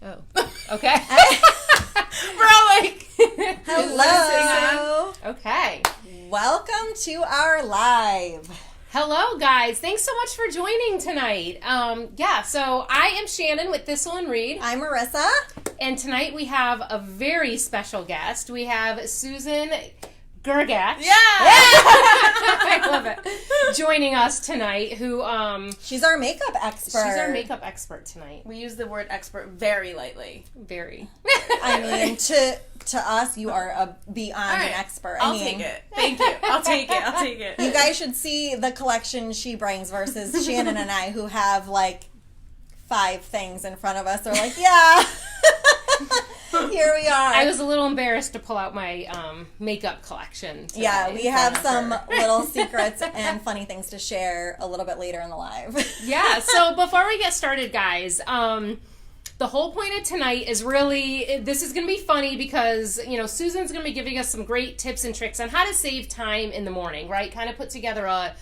Oh. Okay. We're all like, hello. Okay. Welcome to our live. Hello, guys. Thanks so much for joining tonight. So I am Shannon with Thistle Reed. I'm Marisa. And tonight we have a very special guest. We have Susan Grgach. yeah. I love it. Joining us tonight, who She's our makeup expert. she's our makeup expert tonight. We use the word expert very lightly. Very. I mean, to us, you are beyond an expert. I'll take it. Thank you. I'll take it. You guys should see the collection she brings versus Shannon and I, who have like 5 things in front of us. They're like, yeah. Here we are. I was a little embarrassed to pull out my makeup collection today. Yeah, we have some little secrets and funny things to share a little bit later in the live. Yeah, so before we get started, guys, the whole point of tonight is really, this is going to be funny because, you know, Susan's going to be giving us some great tips and tricks on how to save time in the morning, right? Kind of put together a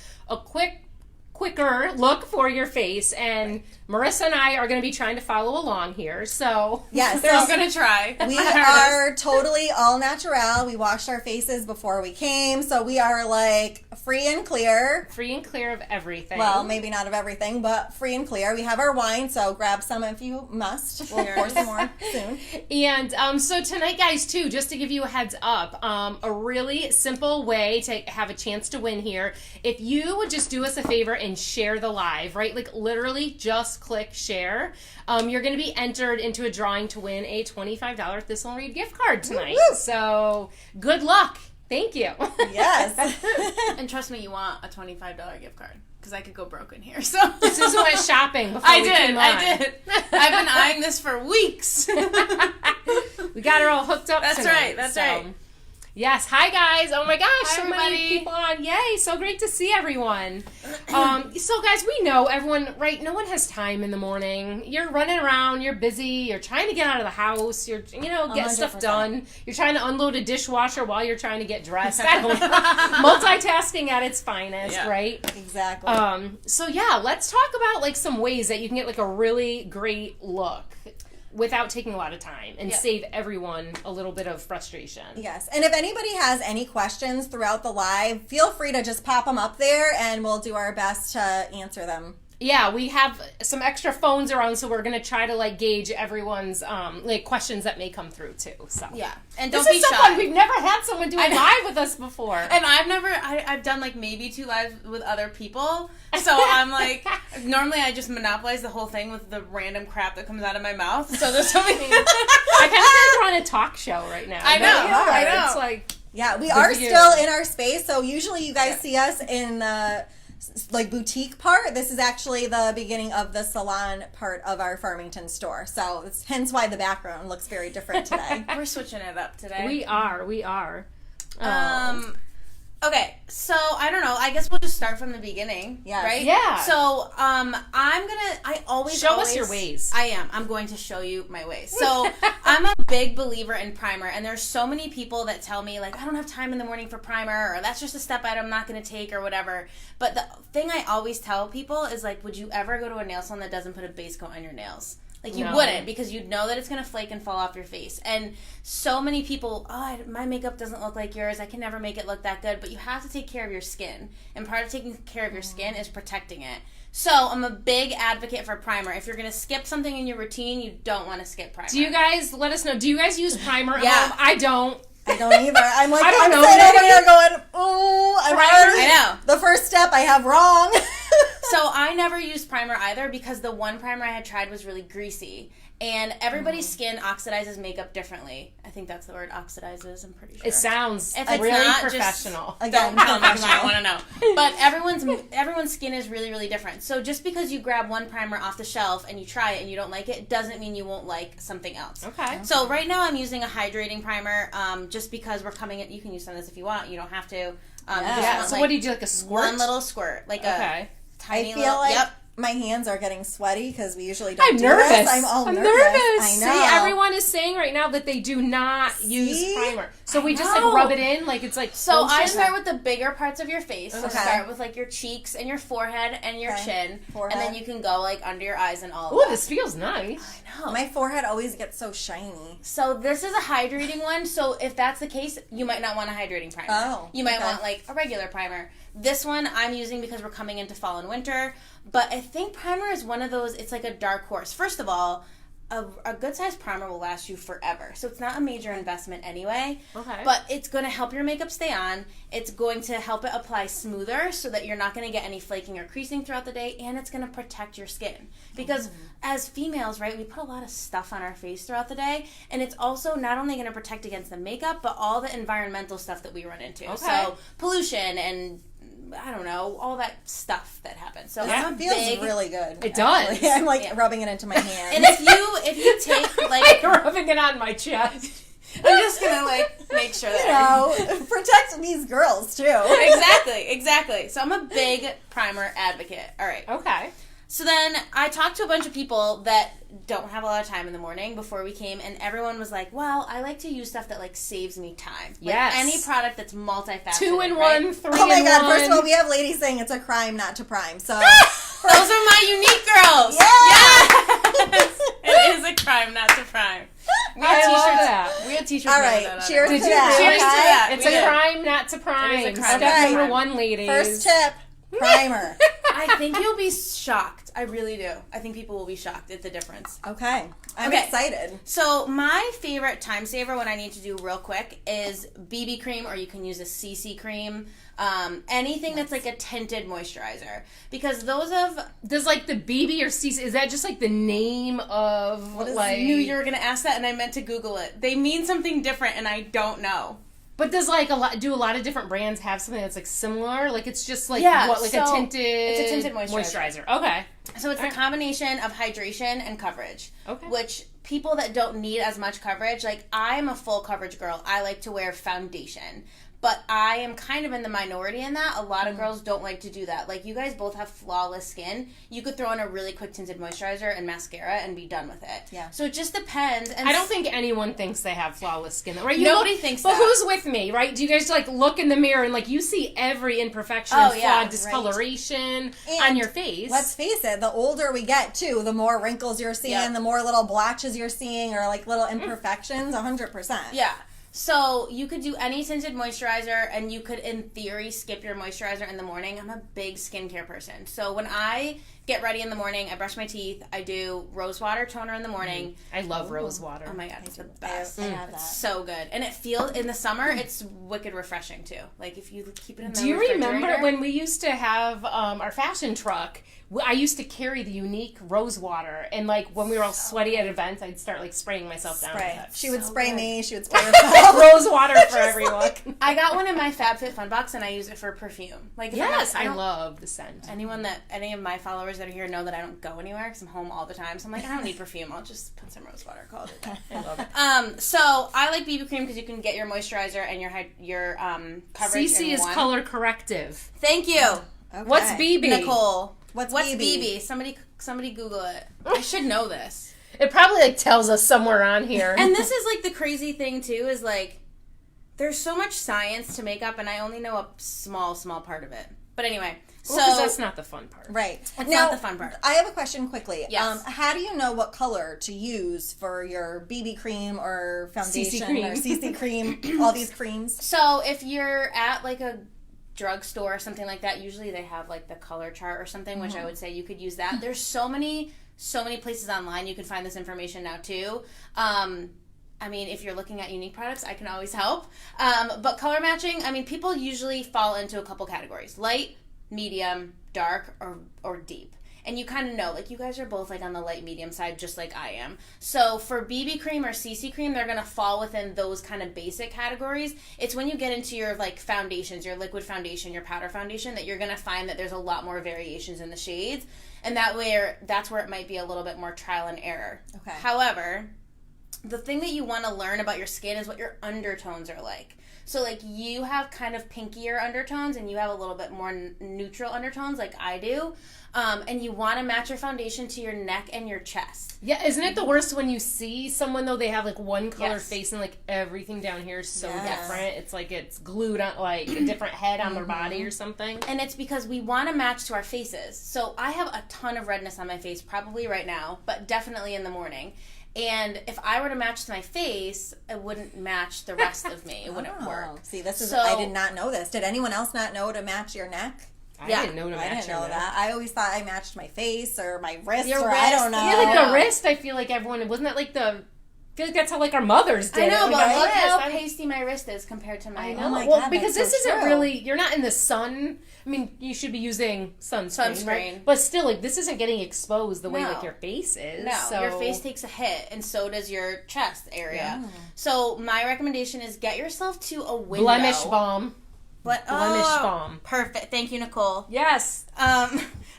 quicker look for your face, and Marisa and I are going to be trying to follow along here, so Yes, I'm going to try. We are totally all natural. We washed our faces before we came, so we are like free and clear. free and clear of everything. Well, maybe not of everything, but free and clear. We have our wine, so grab some if you must. We'll pour some more soon. And so tonight, guys, too, just to give you a heads up, a really simple way to have a chance to win here, if you would just do us a favor and share the live, right? Like literally just click share. You're going to be entered into a drawing to win a $25 Thistle Reed gift card tonight. Woo-woo. So good luck. Thank you. Yes. And trust me, you want a $25 gift card because I could go broke in here. So Susan went shopping before I we did. came on. I've been eyeing this for weeks. We got her all hooked up That's tonight, right. That's right. Yes. Hi, guys. Oh, my gosh. Hi, So many everybody. people on. Yay. So great to see everyone. So, guys, we know everyone, right? No one has time in the morning. You're running around. You're busy. You're trying to get out of the house. You're, get stuff 100%. done. You're trying to unload a dishwasher while you're trying to get dressed. I don't know. Multitasking at its finest, Yeah. right? Exactly. Let's talk about, like, some ways that you can get, like, a really great look without taking a lot of time and save everyone a little bit of frustration. Yes. And if anybody has any questions throughout the live, feel free to just pop them up there and we'll do our best to answer them. Yeah, we have some extra phones around, so we're going to try to, like, gauge everyone's, questions that may come through, too. So Yeah, and this don't is be so shy. fun. We've never had someone do a live with us before. And I've done like maybe 2 lives with other people. So I'm like, normally I just monopolize the whole thing with the random crap that comes out of my mouth. So there's so many. I kind of feel like we're on a talk show right now. I know, don't you? I know. It's like, Yeah, we Good are for you. still in our space, so usually you guys see us in the like boutique part. This is actually the beginning of the salon part of our Farmington store, so it's hence why the background looks very different today. We're switching it up today. we are. Okay, so I don't know. I guess we'll just start from the beginning. Yes. Right? Yeah. So I always Show us your ways. I am. I'm going to show you my ways. So I'm a big believer in primer, and there's so many people that tell me like I don't have time in the morning for primer, or that's just a step I'm not going to take, or whatever. But the thing I always tell people is like, would you ever go to a nail salon that doesn't put a base coat on your nails? Like, you wouldn't, because you'd know that it's going to flake and fall off your face. And so many people, my makeup doesn't look like yours. I can never make it look that good. But you have to take care of your skin. And part of taking care of your skin is protecting it. So I'm a big advocate for primer. If you're going to skip something in your routine, you don't want to skip primer. Do you guys, let us know, do you guys use primer? Yeah. I don't. I don't either. I'm like, I don't I'm know, sitting over maybe. here going, oh, I'm already, I know. the first step I have wrong. So I never used primer either because the one primer I had tried was really greasy. And everybody's skin oxidizes makeup differently. I think that's the word, oxidizes, I'm pretty sure. It sounds If it's really not, professional. Again, Don't tell me 'cause I professional. want to know. But everyone's skin is really, really different. So just because you grab one primer off the shelf and you try it and you don't like it, doesn't mean you won't like something else. Okay. So right now I'm using a hydrating primer just because we're coming in. You can use some of this if you want. You don't have to. You just Yeah. want, So what do you do, like a squirt? One little squirt. Like a tiny I feel little... like Yep. My hands are getting sweaty because we usually don't I'm do nervous. this. I'm all nervous. I know. See, everyone is saying right now that they do not use primer. So we just like rub it in, like it's like. So lotion. I start with the bigger parts of your face. So Okay. start with like your cheeks and your forehead and your chin, and then you can go like under your eyes and all. Ooh, of this feels nice. I know. My forehead always gets so shiny. So this is a hydrating one. So if that's the case, you might not want a hydrating primer. Oh, you might okay. want like a regular primer. This one I'm using because we're coming into fall and winter. But I think primer is one of those, it's like a dark horse. First of all, a good-sized primer will last you forever. So it's not a major investment anyway. Okay. But it's going to help your makeup stay on. It's going to help it apply smoother so that you're not going to get any flaking or creasing throughout the day. And it's going to protect your skin. Because as females, right, we put a lot of stuff on our face throughout the day. And it's also not only going to protect against the makeup, but all the environmental stuff that we run into. Okay. So pollution and I don't know, all that stuff that happens. So It I'm a feels big, really good. It does. Actually. I'm like rubbing it into my hand. and if you take like rubbing it on my chest. I'm just gonna like make sure that Protect these girls too. exactly. So I'm a big primer advocate. All right. Okay. So then I talked to a bunch of people that don't have a lot of time in the morning before we came, and everyone was like, well, I like to use stuff that like saves me time. Like Yes. any product that's multifaceted. 2-in-1, right? 3-in-1. Oh my god, first of all, we have ladies saying it's a crime not to prime, so... Those are my unique girls. Yeah! Yes! It is a crime not to prime. We have I love t-shirts. that. We have t-shirts. All made right, with that on cheers it. to Did you that. Cheers to okay? that. It's We a did. crime not to prime. It is a crime Step not to number prime. 1, ladies. First tip, primer. I think you'll be shocked. I really do. I think people will be shocked at the difference. Okay. I'm Okay. excited. So my favorite time saver when I need to do real quick is BB cream, or you can use a CC cream. Anything that's like a tinted moisturizer. Because those of... Does like the BB or CC, is that just like the name of What is- like... I knew you were going to ask that and I meant to Google it. They mean something different and I don't know. But does like do a lot of different brands have something that's like similar? Like it's just like Yeah, what, like so a tinted... it's a tinted moisturizer. Okay. So it's a combination of hydration and coverage. Okay. Which people that don't need as much coverage, like I'm a full coverage girl. I like to wear foundation. But I am kind of in the minority in that. A lot of girls don't like to do that. Like, you guys both have flawless skin. You could throw in a really quick tinted moisturizer and mascara and be done with it. Yeah. So it just depends. And I don't think anyone thinks they have flawless skin, right? You Nobody look, thinks but that. who's with me, right? Do you guys like look in the mirror and like you see every imperfection Oh, and yeah, flaw, right. discoloration And on your face? Let's face it, the older we get, too, the more wrinkles you're seeing, Yep. the more little blotches you're seeing, or like little imperfections, 100%. Yeah. So you could do any tinted moisturizer, and you could, in theory, skip your moisturizer in the morning. I'm a big skincare person. So when I get ready in the morning, I brush my teeth, I do rose water toner in the morning. I love rose water. Oh my god, it's the best. I have that. It's so good. And it feels, in the summer, it's wicked refreshing too. Like if you keep it in the Do you remember refrigerator- when we used to have our fashion truck? I used to carry the unique rose water, and like when we were all sweaty at events, I'd start like spraying myself down Spray. with it. She would So spray good. me, she would spray herself. Rose water for everyone. I got one in my FabFitFun box and I use it for perfume. Like if Yes, I'm I not, love the scent. any of my followers that are here know that I don't go anywhere because I'm home all the time. So I'm like, I don't need perfume. I'll just put some rose water. Call it a day. I love it. So I like BB cream because you can get your moisturizer and your coverage. CC in is one. color corrective. Thank you, Okay. What's BB? Nicole. What's What's BB? BB? Somebody Google it. I should know this. It probably like tells us somewhere on here. And this is like the crazy thing too is like there's so much science to makeup and I only know a small part of it. But anyway, so Well, 'cause that's not the fun part. Right. It's not the fun part. I have a question quickly. Yes. How do you know what color to use for your BB cream or foundation cream. or CC cream, all these creams? So if you're at like a drugstore or something like that, usually they have like the color chart or something, which I would say you could use that. There's so many places online you can find this information now too. I mean, if you're looking at unique products, I can always help. But color matching, I mean, people usually fall into a couple categories: light, medium, dark, or deep. And you kind of know, like, you guys are both, like, on the light medium side, just like I am. So for BB cream or CC cream, they're going to fall within those kind of basic categories. It's when you get into your, like, foundations, your liquid foundation, your powder foundation, that you're going to find that there's a lot more variations in the shades. And that's where it might be a little bit more trial and error. Okay. However, the thing that you want to learn about your skin is what your undertones are like. So, like, you have kind of pinkier undertones and you have a little bit more neutral undertones like I do. And you want to match your foundation to your neck and your chest. Yeah, isn't it the worst when you see someone, though, they have, like, one color Yes. face and, like, everything down here is so Yes. different. It's like it's glued on, like, a different head on their body or something. And it's because we want to match to our faces. So, I have a ton of redness on my face, probably right now, but definitely in the morning. And if I were to match to my face, it wouldn't match the rest of me. It wouldn't work. See, this is, So- I did not know this. Did anyone else not know to match your neck? I Yeah. didn't know to match I didn't know your that. I always thought I matched my face or my wrist Your or wrist. I don't know. Yeah, like the Oh. wrist, I feel like everyone, wasn't that like I feel like that's how like our mothers did I know, it. but Like, our look how wrist, pasty my wrist is compared to my I own. know. Oh my Well, God, because that's this so isn't true. really, you're not in the sun. I mean, you should be using sunscreen, right? Sunscreen. But still, like, this isn't getting exposed the way No. like your face is. No, so. your face takes a hit, and so does your chest area. Yeah. So my recommendation is get yourself to a window. Blemish balm. Blemish balm. Perfect. Thank you, Nicole. Yes.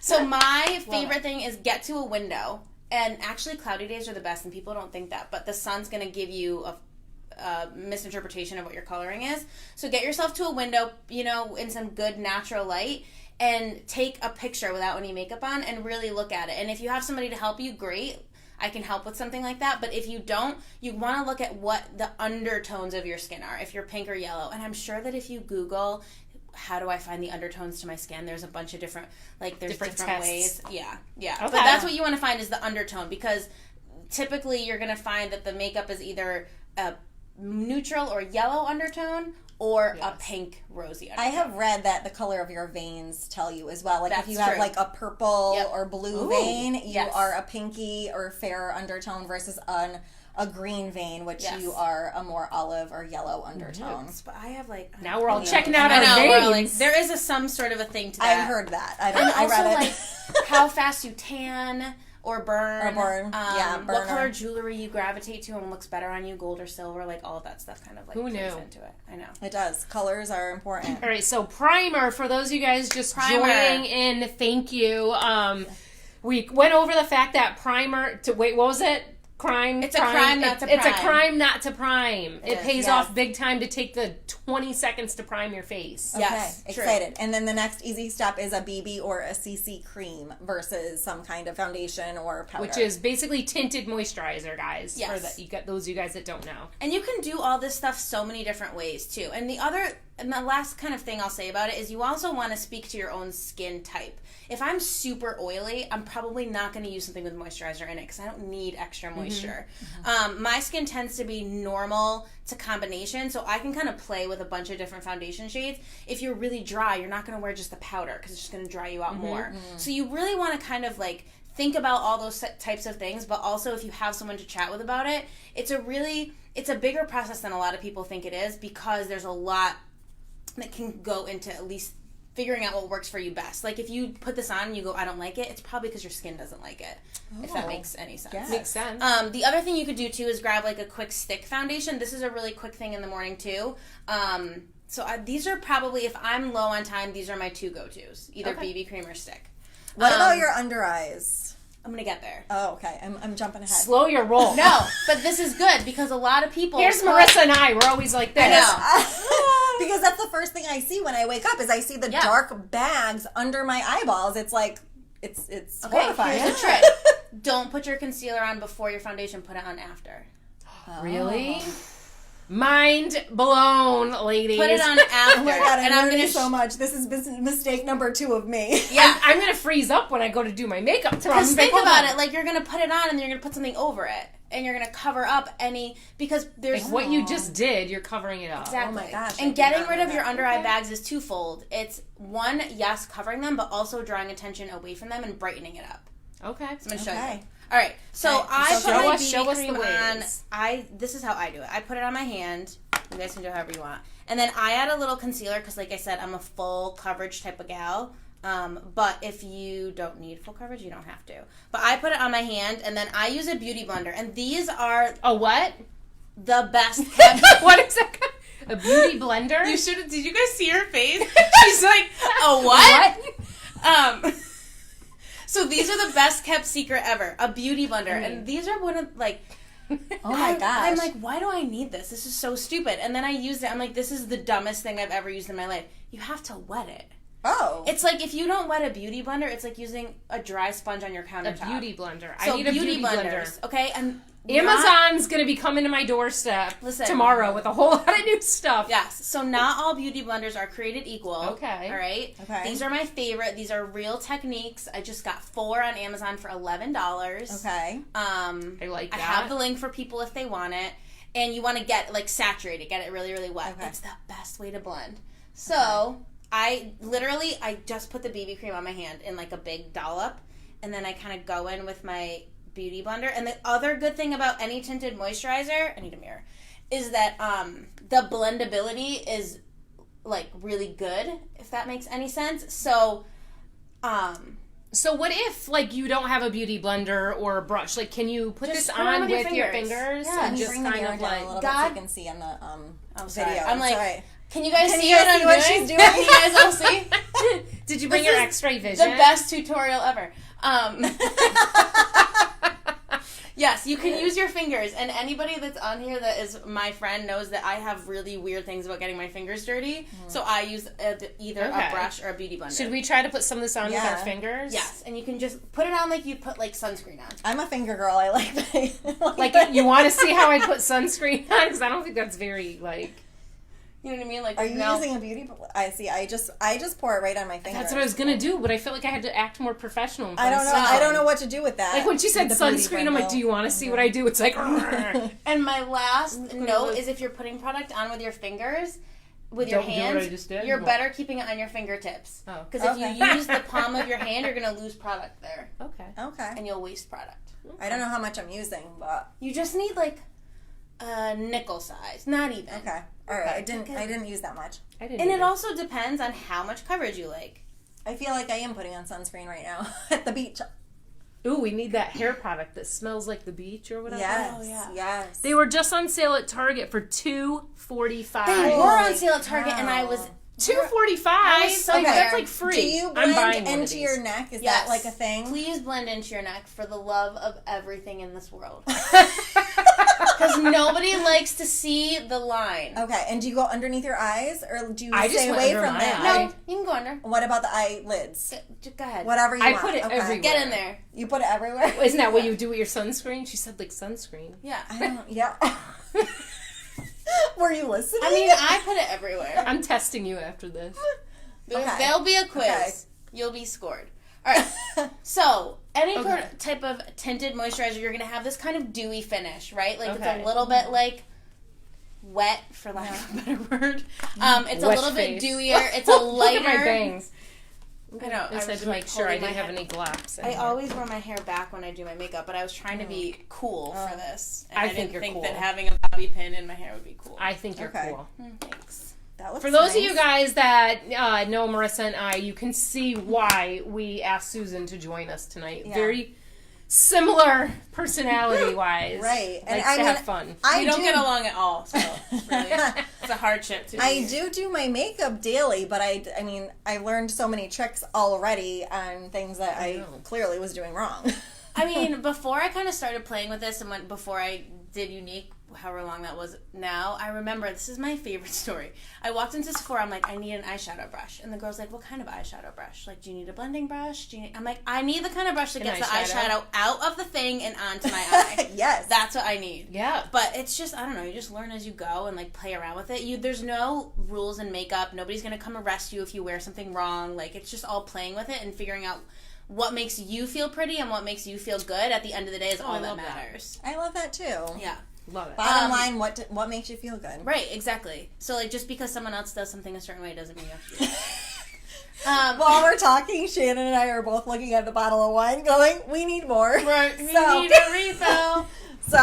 So my favorite thing is get to a window. And actually, cloudy days are the best, and people don't think that. But the sun's going to give you a misinterpretation of what your coloring is. So get yourself to a window, in some good natural light, and take a picture without any makeup on and really look at it. And if you have somebody to help you, great. I can help with something like that. But if you don't, you want to look at what the undertones of your skin are, if you're pink or yellow. And I'm sure that if you Google, how do I find the undertones to my skin? There's a bunch of different different tests. ways. Yeah. Okay. But that's what you want to find is the undertone, because typically you're going to find that the makeup is either a neutral or yellow undertone or a pink rosy undertone. I have read that the color of your veins tell you as well. Like That's if you have true. like a purple Yep. or blue Ooh, vein, you yes. are a pinky or fair undertone versus a green vein, which Yes. you are a more olive or yellow undertone. But I have Now we're all Yeah. checking out I our know, we're veins. like, there is some sort of a thing to I that. heard that. And I also, read it. like, how fast you tan or burn. Or burn. Yeah, What burner. color jewelry you gravitate to and looks better on you, gold or silver, like all of that stuff kind of like Who plays knew? into it. I know. It does. Colors are important. All right, so primer for those of you guys just Primer. joining in. Thank you. We went over the fact that primer. What was it? It's a crime not to It's a prime. crime not to prime. It is, pays yes. off big time to take the 20 seconds to prime your face. Yes, Okay, true. excited. And then the next easy step is a BB or a CC cream versus some kind of foundation or powder. Which is basically tinted moisturizer, guys. Yes. For those of you guys that don't know. And you can do all this stuff so many different ways too. And the last kind of thing I'll say about it is you also want to speak to your own skin type. If I'm super oily, I'm probably not going to use something with moisturizer in it because I don't need extra moisture. My skin tends to be normal to combination, so I can kind of play with a bunch of different foundation shades. If you're really dry, you're not going to wear just the powder because it's just going to dry you out more. So you really want to kind of like think about all those types of things, but also if you have someone to chat with about it, it's a bigger process than a lot of people think it is because there's a lot that can go into at least figuring out what works for you best. Like if you put this on and you go, I don't like it, it's probably because your skin doesn't like it. If that makes any sense. Yes. Makes sense. The other thing you could do too is grab like a quick stick foundation. This is a really quick thing in the morning too. These are probably, if I'm low on time, these are my two go-tos. Either Okay. BB cream or stick. What about your under eyes? I'm going to get there. Oh, okay. I'm jumping ahead. Slow your roll. No, but this is good because a lot of people... Here's Marissa and I. We're always like this. I know. Because that's the first thing I see when I wake up is I see the Yeah. dark bags under my eyeballs. It's like it's Okay, horrifying. here's the trick. Don't put your concealer on before your foundation. Put it on after. Really? Mind blown, ladies. Put it on after. Oh my god, and I'm I'm learning gonna so much. This is mistake number 2 of me. Yeah. I'm going to freeze up when I go to do my makeup. Because think about it, like you're gonna put it on and you're gonna put something over it, and you're gonna cover up because there's Like what you just did, you're covering it up. exactly. Oh my gosh, I And did getting not rid know of your that. under eye bags is twofold. It's one, yes, covering them, but also drawing attention away from them and brightening it up. Okay. So I'm gonna show Okay. you. All right, so Okay, I so put show my us- show BB us the cream on. ways. This is how I do it. I put it on my hand. You guys can do it however you want. And then I add a little concealer because, like I said, I'm a full coverage type of gal. But if you don't need full coverage, you don't have to. But I put it on my hand, and then I use a beauty blender. And these are A what? the best kept. What is that? A beauty blender? You should have. Did you guys see her face? She's like, a what? So these are the best kept secret ever. A beauty blender. And these are one of, like, Oh my gosh. I'm like, why do I need this? This is so stupid. And then I used it. I'm like, this is the dumbest thing I've ever used in my life. You have to wet it. Oh. It's like if you don't wet a beauty blender, it's like using a dry sponge on your countertop. A beauty blender. So I need a beauty blender. Okay, and Amazon's going to be coming to my doorstep tomorrow with a whole lot of new stuff. Yes. So not all beauty blenders are created equal. Okay. All right. Okay. These are my favorite. These are Real Techniques. I just got 4 on Amazon for $11. Okay. I like that. I have the link for people if they want it. And you want to get like saturated, get it really, really wet. Okay. It's the best way to blend. So I just put the BB cream on my hand in like a big dollop, and then I kind of go in with my beauty blender. And the other good thing about any tinted moisturizer, I need a mirror, is that the blendability is like really good, if that makes any sense. So so what if like you don't have a beauty blender or a brush? Like, can you put Just this put it on with with your your fingers Yeah, and Can you just bring the kind mirror of down like a little bit so you can see on the sorry. video? I'm like, Sorry. can you guys see you guys what see I'm what doing? she's doing? Can you guys all see? Did you bring This your is X-ray vision? The best tutorial ever. Yes, you can use your fingers, and anybody that's on here that is my friend knows that I have really weird things about getting my fingers dirty, so I use either a brush or a beauty blender. Should we try to put some of this on with our fingers? Yes, and you can just put it on like you'd put like sunscreen on. I'm a finger girl. I like that. Like, you want to see how I put sunscreen on? Because I don't think that's very, like... You know what I mean? Like, Are you using a beauty? I see. I just pour it right on my finger. That's what I was going to do, but I felt like I had to act more professional. I don't know. I don't know what to do with that. Like, when she said With the beauty sunscreen, I'm like, blender. do you want to see what I do? It's like... "Argh." And my last note is if you're putting product on with your fingers, with your Don't do what I hands, just did? you're What? better keeping it on your fingertips. Oh. Because if you use the palm of your hand, you're going to lose product there. Okay. Okay. And you'll waste product. I don't know how much I'm using, but You just need like a nickel size. Not even. okay. All right. I didn't use that much. I didn't And it either. also depends on how much coverage you like. I feel like I am putting on sunscreen right now at the beach. Ooh, we need that hair product that smells like the beach or whatever. Yes. Oh, yeah. Yes. They were just on sale at Target for $2.45. They were on sale at Target, and I was... $2.45. I was so Like, there. that's like free. Do you I'm buying blend one of into these. your neck? Is Yes. that like a thing? Please blend into your neck for the love of everything in this world. Because nobody likes to see the line. Okay. And do you go underneath your eyes, or do you I just stay went away under from my that? eye. No, you can go under. What about the eyelids? Go ahead. Whatever you I want. put it Okay. everywhere. Get in there. You put it everywhere. Isn't that what you do with your sunscreen? She said like sunscreen. Yeah. I don't. Yeah. Were you listening? I mean, I put it everywhere. I'm testing you after this. Okay. There'll be a quiz. Okay. You'll be scored. All right. So, any type of tinted moisturizer, you're going to have this kind of dewy finish, right? Like, it's Okay. a little bit, like, wet, for lack of a better word. It's a Wet little face. bit dewier. It's a lighter... Look at my bangs. I know. I just had was, to make sure I holding my didn't have head. any glops. in I here. always wear my hair back when I do my makeup, but I was trying to be cool for this. And I I think didn't you're think cool. that having a bobby pin in my hair would be cool. I think you're Okay. cool. Thanks. That looks For those nice. of you guys that know Marissa and I, you can see why we asked Susan to join us tonight. Yeah. Very similar personality-wise. Right. And Likes I to mean, have fun. I We don't get along at all, so it's, really, it's a hardship to I do my makeup daily, but I mean, I learned so many tricks already on things that I clearly was doing wrong. I mean, before I kind of started playing with this and before I did Unique, however long that was now, I remember, this is my favorite story. I walked into Sephora, I'm like, I need an eyeshadow brush. And the girl's like, what kind of eyeshadow brush? Like, do you need a blending brush? I'm like, I need the kind of brush that gets the eyeshadow out of the thing and onto my eye. Yes. That's what I need. Yeah. But it's just, I don't know, you just learn as you go and, like, play around with it. There's no rules in makeup. Nobody's going to come arrest you if you wear something wrong. Like, it's just all playing with it and figuring out what makes you feel pretty and what makes you feel good at the end of the day is all that matters. I love that too. Yeah. Love it. Bottom line, what makes you feel good? Right, exactly. So, like, just because someone else does something a certain way doesn't mean you have to do it. While we're talking, Shannon and I are both looking at the bottle of wine going, we need more. Right, we So- need a refill. So,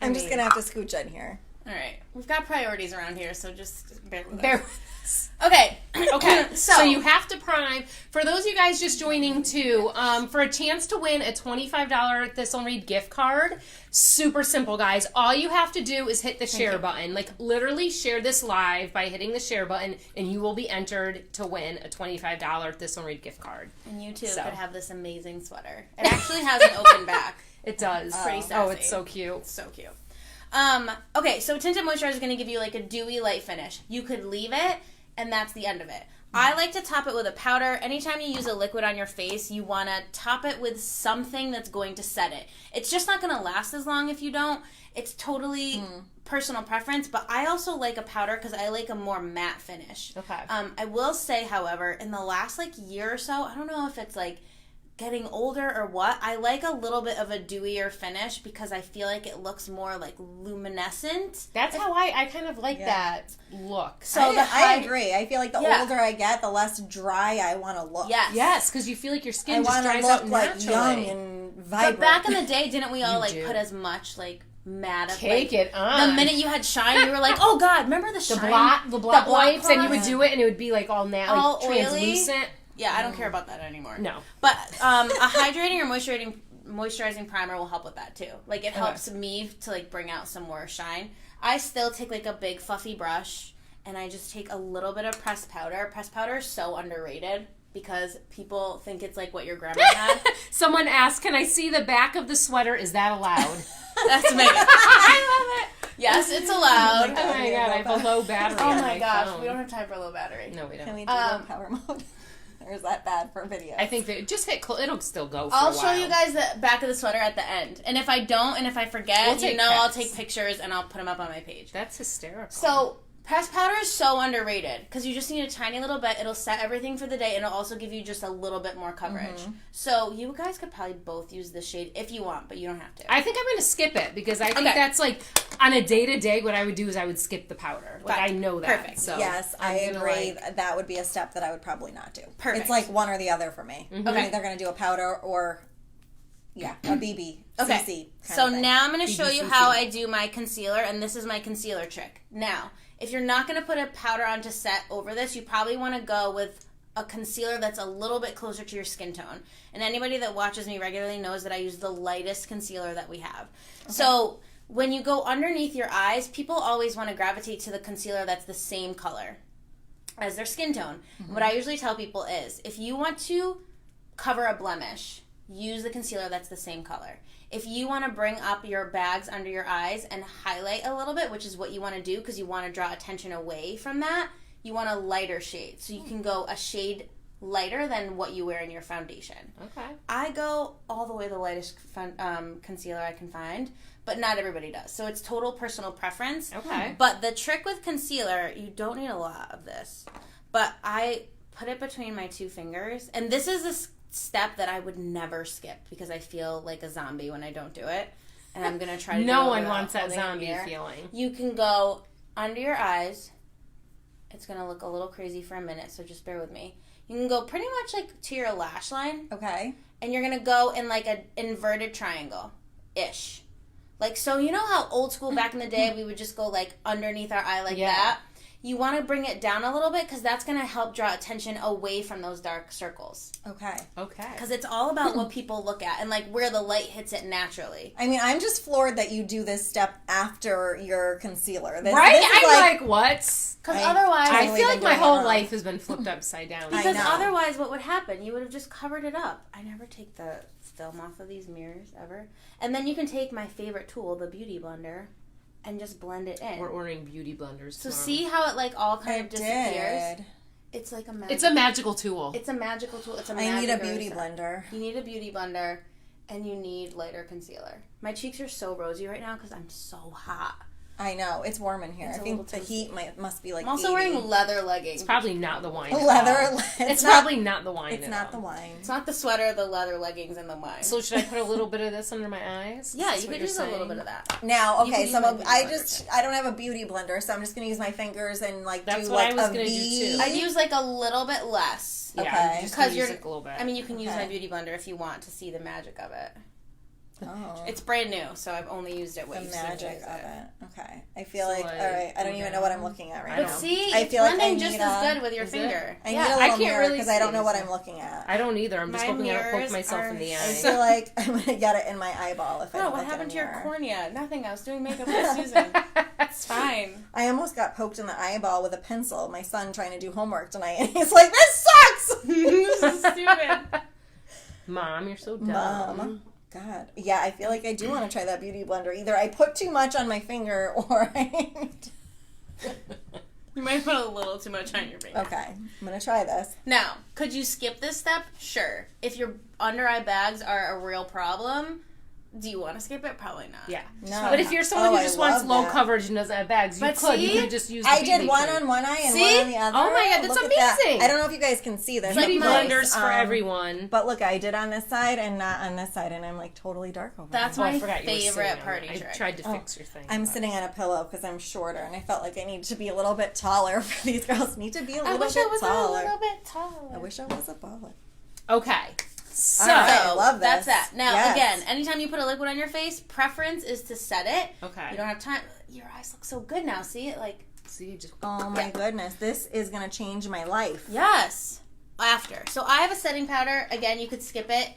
I'm just going to have to scooch in here. All right. We've got priorities around here, so just bear with Bear us. with us. Okay. Okay, so you have to prime. For those of you guys just joining too, for a chance to win a $25 Thistle Reed gift card, super simple, guys. All you have to do is hit the share button. Like, literally share this live by hitting the share button, and you will be entered to win a $25 Thistle Reed gift card. And you too So. could have this amazing sweater. It actually has an open back. It does. Pretty sassy. Oh, it's so cute. So cute. Okay, so tinted moisturizer is going to give you like a dewy light finish. You could leave it, and that's the end of it. I like to top it with a powder. Anytime you use a liquid on your face, you want to top it with something that's going to set it. It's just not going to last as long if you don't. It's totally personal preference, but I also like a powder because I like a more matte finish. Okay. I will say, however, in the last like year or so, I don't know if it's like getting older or what, I like a little bit of a dewier finish because I feel like it looks more like luminescent. That's how I kind of like that look. So I agree. I feel like the older I get, the less dry I want to look. Yes, because you feel like your skin I just dries look out like naturally. young and vibrant. But back in the day, didn't we all You do. put as much matte of Cake it on. The minute you had shine, you were like, oh God, remember the shine? The blot wipes, and you product? would do it, and it would be like all All oily? translucent. Yeah, I don't care about that anymore. No. But a hydrating or moisturizing primer will help with that too. Like it helps me to bring out some more shine. I still take a big fluffy brush and I just take a little bit of pressed powder. Pressed powder is so underrated because people think it's like what your grandma had. Someone asked, "Can I see the back of the sweater? Is that allowed?" That's Megan. I love it. Yes, it's allowed. Oh my god, I have a low battery. Oh on my gosh, phone. we don't have time for a low battery. No, we don't. Can we do low power mode? Or is that bad for video? I think that just hit. It'll still go. For I'll a while. show you guys the back of the sweater at the end, and if I don't, and if I forget, I'll take pictures and I'll put them up on my page. That's hysterical. So pressed powder is so underrated because you just need a tiny little bit. It'll set everything for the day, and it'll also give you just a little bit more coverage. So you guys could probably both use this shade if you want, but you don't have to. I think I'm going to skip it because I think that's on a day-to-day what I would do is I would skip the powder. I know that. Perfect. So yes, I agree. That would be a step that I would probably not do. Perfect. It's like one or the other for me. Okay. I'm either going to do a powder or, a BB. Okay. CC So of thing. now I'm going to show you how I do my concealer, and this is my concealer trick. Now, if you're not going to put a powder on to set over this, you probably want to go with a concealer that's a little bit closer to your skin tone. And anybody that watches me regularly knows that I use the lightest concealer that we have. Okay. So when you go underneath your eyes, people always want to gravitate to the concealer that's the same color as their skin tone. What I usually tell people is, if you want to cover a blemish, use the concealer that's the same color. If you want to bring up your bags under your eyes and highlight a little bit, which is what you want to do because you want to draw attention away from that, you want a lighter shade. So you can go a shade lighter than what you wear in your foundation. Okay. I go all the way the lightest concealer I can find, but not everybody does. So it's total personal preference. Okay. But the trick with concealer, you don't need a lot of this, but I put it between my two fingers, and this is a step that I would never skip because I feel like a zombie when I don't do it, and I'm gonna try to do it No one without wants that holding a zombie mirror. feeling. You can go under your eyes. It's gonna look a little crazy for a minute, so just bear with me. You can go pretty much to your lash line. Okay. And you're gonna go in an inverted triangle ish. So you know how old school back in the day we would just go underneath our eye that? You want to bring it down a little bit because that's going to help draw attention away from those dark circles. Okay. Because it's all about what people look at and where the light hits it naturally. I mean, I'm just floored that you do this step after your concealer. Right? I'm what? Because otherwise... I feel like my whole life has been flipped upside down. Because otherwise what would happen? You would have just covered it up. I never take the film off of these mirrors ever. And then you can take my favorite tool, the Beauty Blender, and just blend it in. We're ordering beauty blenders So tomorrow. see how it all kind of disappears? Did. It's a magic. It's a magical tool. It's a magical tool. It's a I need a magic beauty eraser. blender. You need a beauty blender, and you need lighter concealer. My cheeks are so rosy right now because I'm so hot. I know. It's warm in here. It's I a think little the heat must be I'm also 80. wearing leather leggings. It's probably not the wine. Leather. It's probably not the wine. It's not the wine. It's not the sweater, the leather leggings, and the wine. So should I put a little bit of this under my eyes? Yeah, That's you what could you're use saying? a little bit of that. Now, You okay, can so use my beauty blender, I don't have a beauty blender, so I'm just going to use my fingers and That's do what I was a gonna do, V. too. I'd use a little bit less. Yeah, Okay. just Because use it a little bit. I mean, you can use Okay. my beauty blender if you want to see the magic of it. Oh. It's brand new, so I've only used it The when you've seen magic use of it. it. Okay. I feel So, all right, I don't even know what I'm looking at right I now. But see, I it's feel like I blending just need as a- good with your Is finger. I need Yeah. a I little can't mirror really because I don't see, know what so- I'm looking at. I don't either. I'm just My hoping I don't poke mirrors myself in are- the I eye. feel like I'm going to get it in my eyeball if I Oh, don't what look at a happened to your mirror. cornea? Nothing. I was doing makeup with Susan. It's fine. I almost got poked in the eyeball with a pencil. My son trying to do homework tonight, and he's like, "This sucks." This is stupid. Mom, you're so dumb. Mom, God. Yeah, I feel like I do want to try that beauty blender. Either I put too much on my finger or I... You might put a little too much on your finger. Okay, I'm going to try this. Now, could you skip this step? Sure. If your under eye bags are a real problem, do you want to skip it? Probably not. Yeah. No. But if you're someone who I just wants love low that. coverage and doesn't have bags, you But could. see? You could just use the I BB did one cream. on one eye and See? one on the other. Oh my God, that's Look at that. amazing. I don't know if you guys can see this. Beauty up close. blenders for everyone. But look, I did on this side and not on this side, and I'm like totally dark over That's there. Oh, I my forgot you were favorite sitting on party it. trick. I tried to fix your thing. I'm but- sitting on a pillow because I'm shorter, and I felt like I needed to be a little bit taller. These girls need to be a I little wish bit I was taller. a little bit taller. I wish I was a baller. Okay. So, All right. I So, love that's this. that. Now, Yes. again, anytime you put a liquid on your face, preference is to set it. okay. You don't have time. Your eyes look so good now. See it? Like, So you just Oh my Yeah. goodness, this is gonna change my life. yes. After. So, I have a setting powder. Again, you could skip it.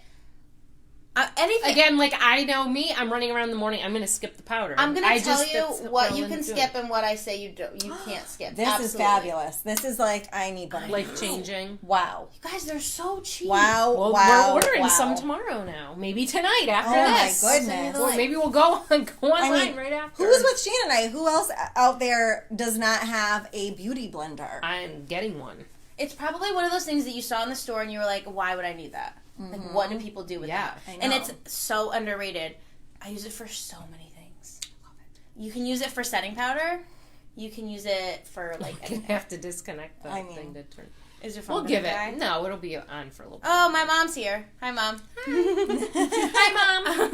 Anything. again, like I know me, I'm running around in the morning. I'm gonna skip the powder. I'm going to tell that's you what you I'm can doing. skip and what I say you can't skip. This is Absolutely. fabulous. This is like I need one. Life changing. Wow. You guys, they're so cheap. Wow. Well, wow. we're ordering wow. some tomorrow now. Maybe tonight after Oh my this. goodness. Or maybe we'll go online I mean, right after. Who's with Shannon and I? Who else out there does not have a beauty blender? I'm getting one. It's probably one of those things that you saw in the store and you were like, why would I need that? Like, what do people do with Yeah, that? I And know. it's so underrated. I use it for so many things. You can use it for setting powder. You can use it for, like, I'm gonna have to disconnect the I mean, thing to turn. is your phone We'll gonna give die? it. No, it'll be on for a little bit. Oh, my mom's here. Hi, Mom. Hi,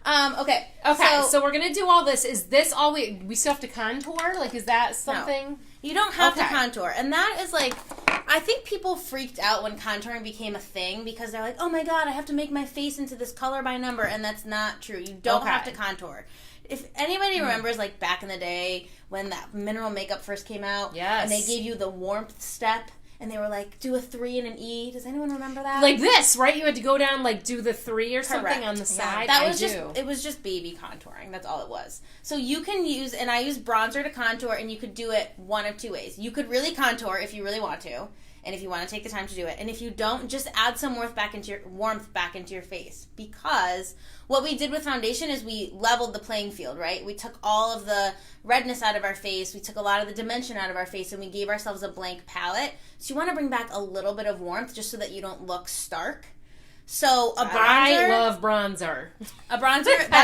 Mom. Okay. Okay, so we're gonna do all this. Is this all we still have to contour? Like, is that something? you don't have to Okay. contour. And that is like, I think people freaked out when contouring became a thing because they're like, oh my God, I have to make my face into this color by number. And that's not true. You don't have to Okay. contour. If anybody remembers, like, back in the day when that mineral makeup first came out, Yes. and they gave you the warmth step, and they were like, do a 3 and an E. Does anyone remember that? Like this, right? You had to go down, like, do the 3 or something Correct. on the side. That I was do. it was just baby contouring. That's all it was. So you can use, and I use bronzer to contour, and you could do it one of two ways. You could really contour if you really want to, and if you want to take the time to do it. And if you don't, just add some warmth back into your face. Because what we did with foundation is we leveled the playing field, right? We took all of the redness out of our face, we took a lot of the dimension out of our face, and we gave ourselves a blank palette. So you want to bring back a little bit of warmth just so that you don't look stark. So a bronzer, I love bronzer. that's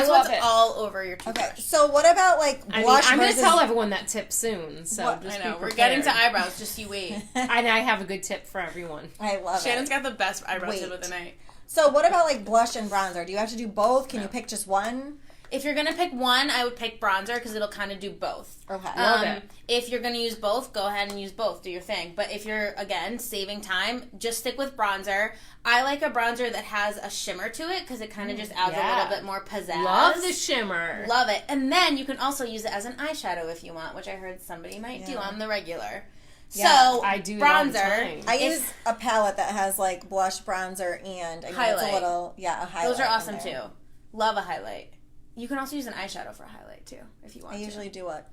love what's it. all over your toothbrush. Okay, so what about like I mean, blush I'm going to versus... tell everyone that tip soon. So What? just I know, be we're getting to prepared. eyebrows, just you wait. And I have a good tip for everyone. I love Shannon's it. got the best eyebrow Wait. tip of the night. So what about like blush and bronzer? Do you have to do both? Can you pick just one? If you're going to pick one, I would pick bronzer because it'll kind of do both. Okay. Love it. If you're going to use both, go ahead and use both. Do your thing. But if you're, again, saving time, just stick with bronzer. I like a bronzer that has a shimmer to it because it kind of just adds a yeah. little bit more pizzazz. Love the shimmer. Love it. And then you can also use it as an eyeshadow if you want, which I heard somebody might do Yeah. on the regular. Yeah, So, I do that all the bronzer. time. I If- use a palette that has like blush, bronzer, and I mean, Highlight. it's a little a highlight. Those are in awesome there. too. Love a highlight. You can also use an eyeshadow for a highlight too, if you want I to. usually do a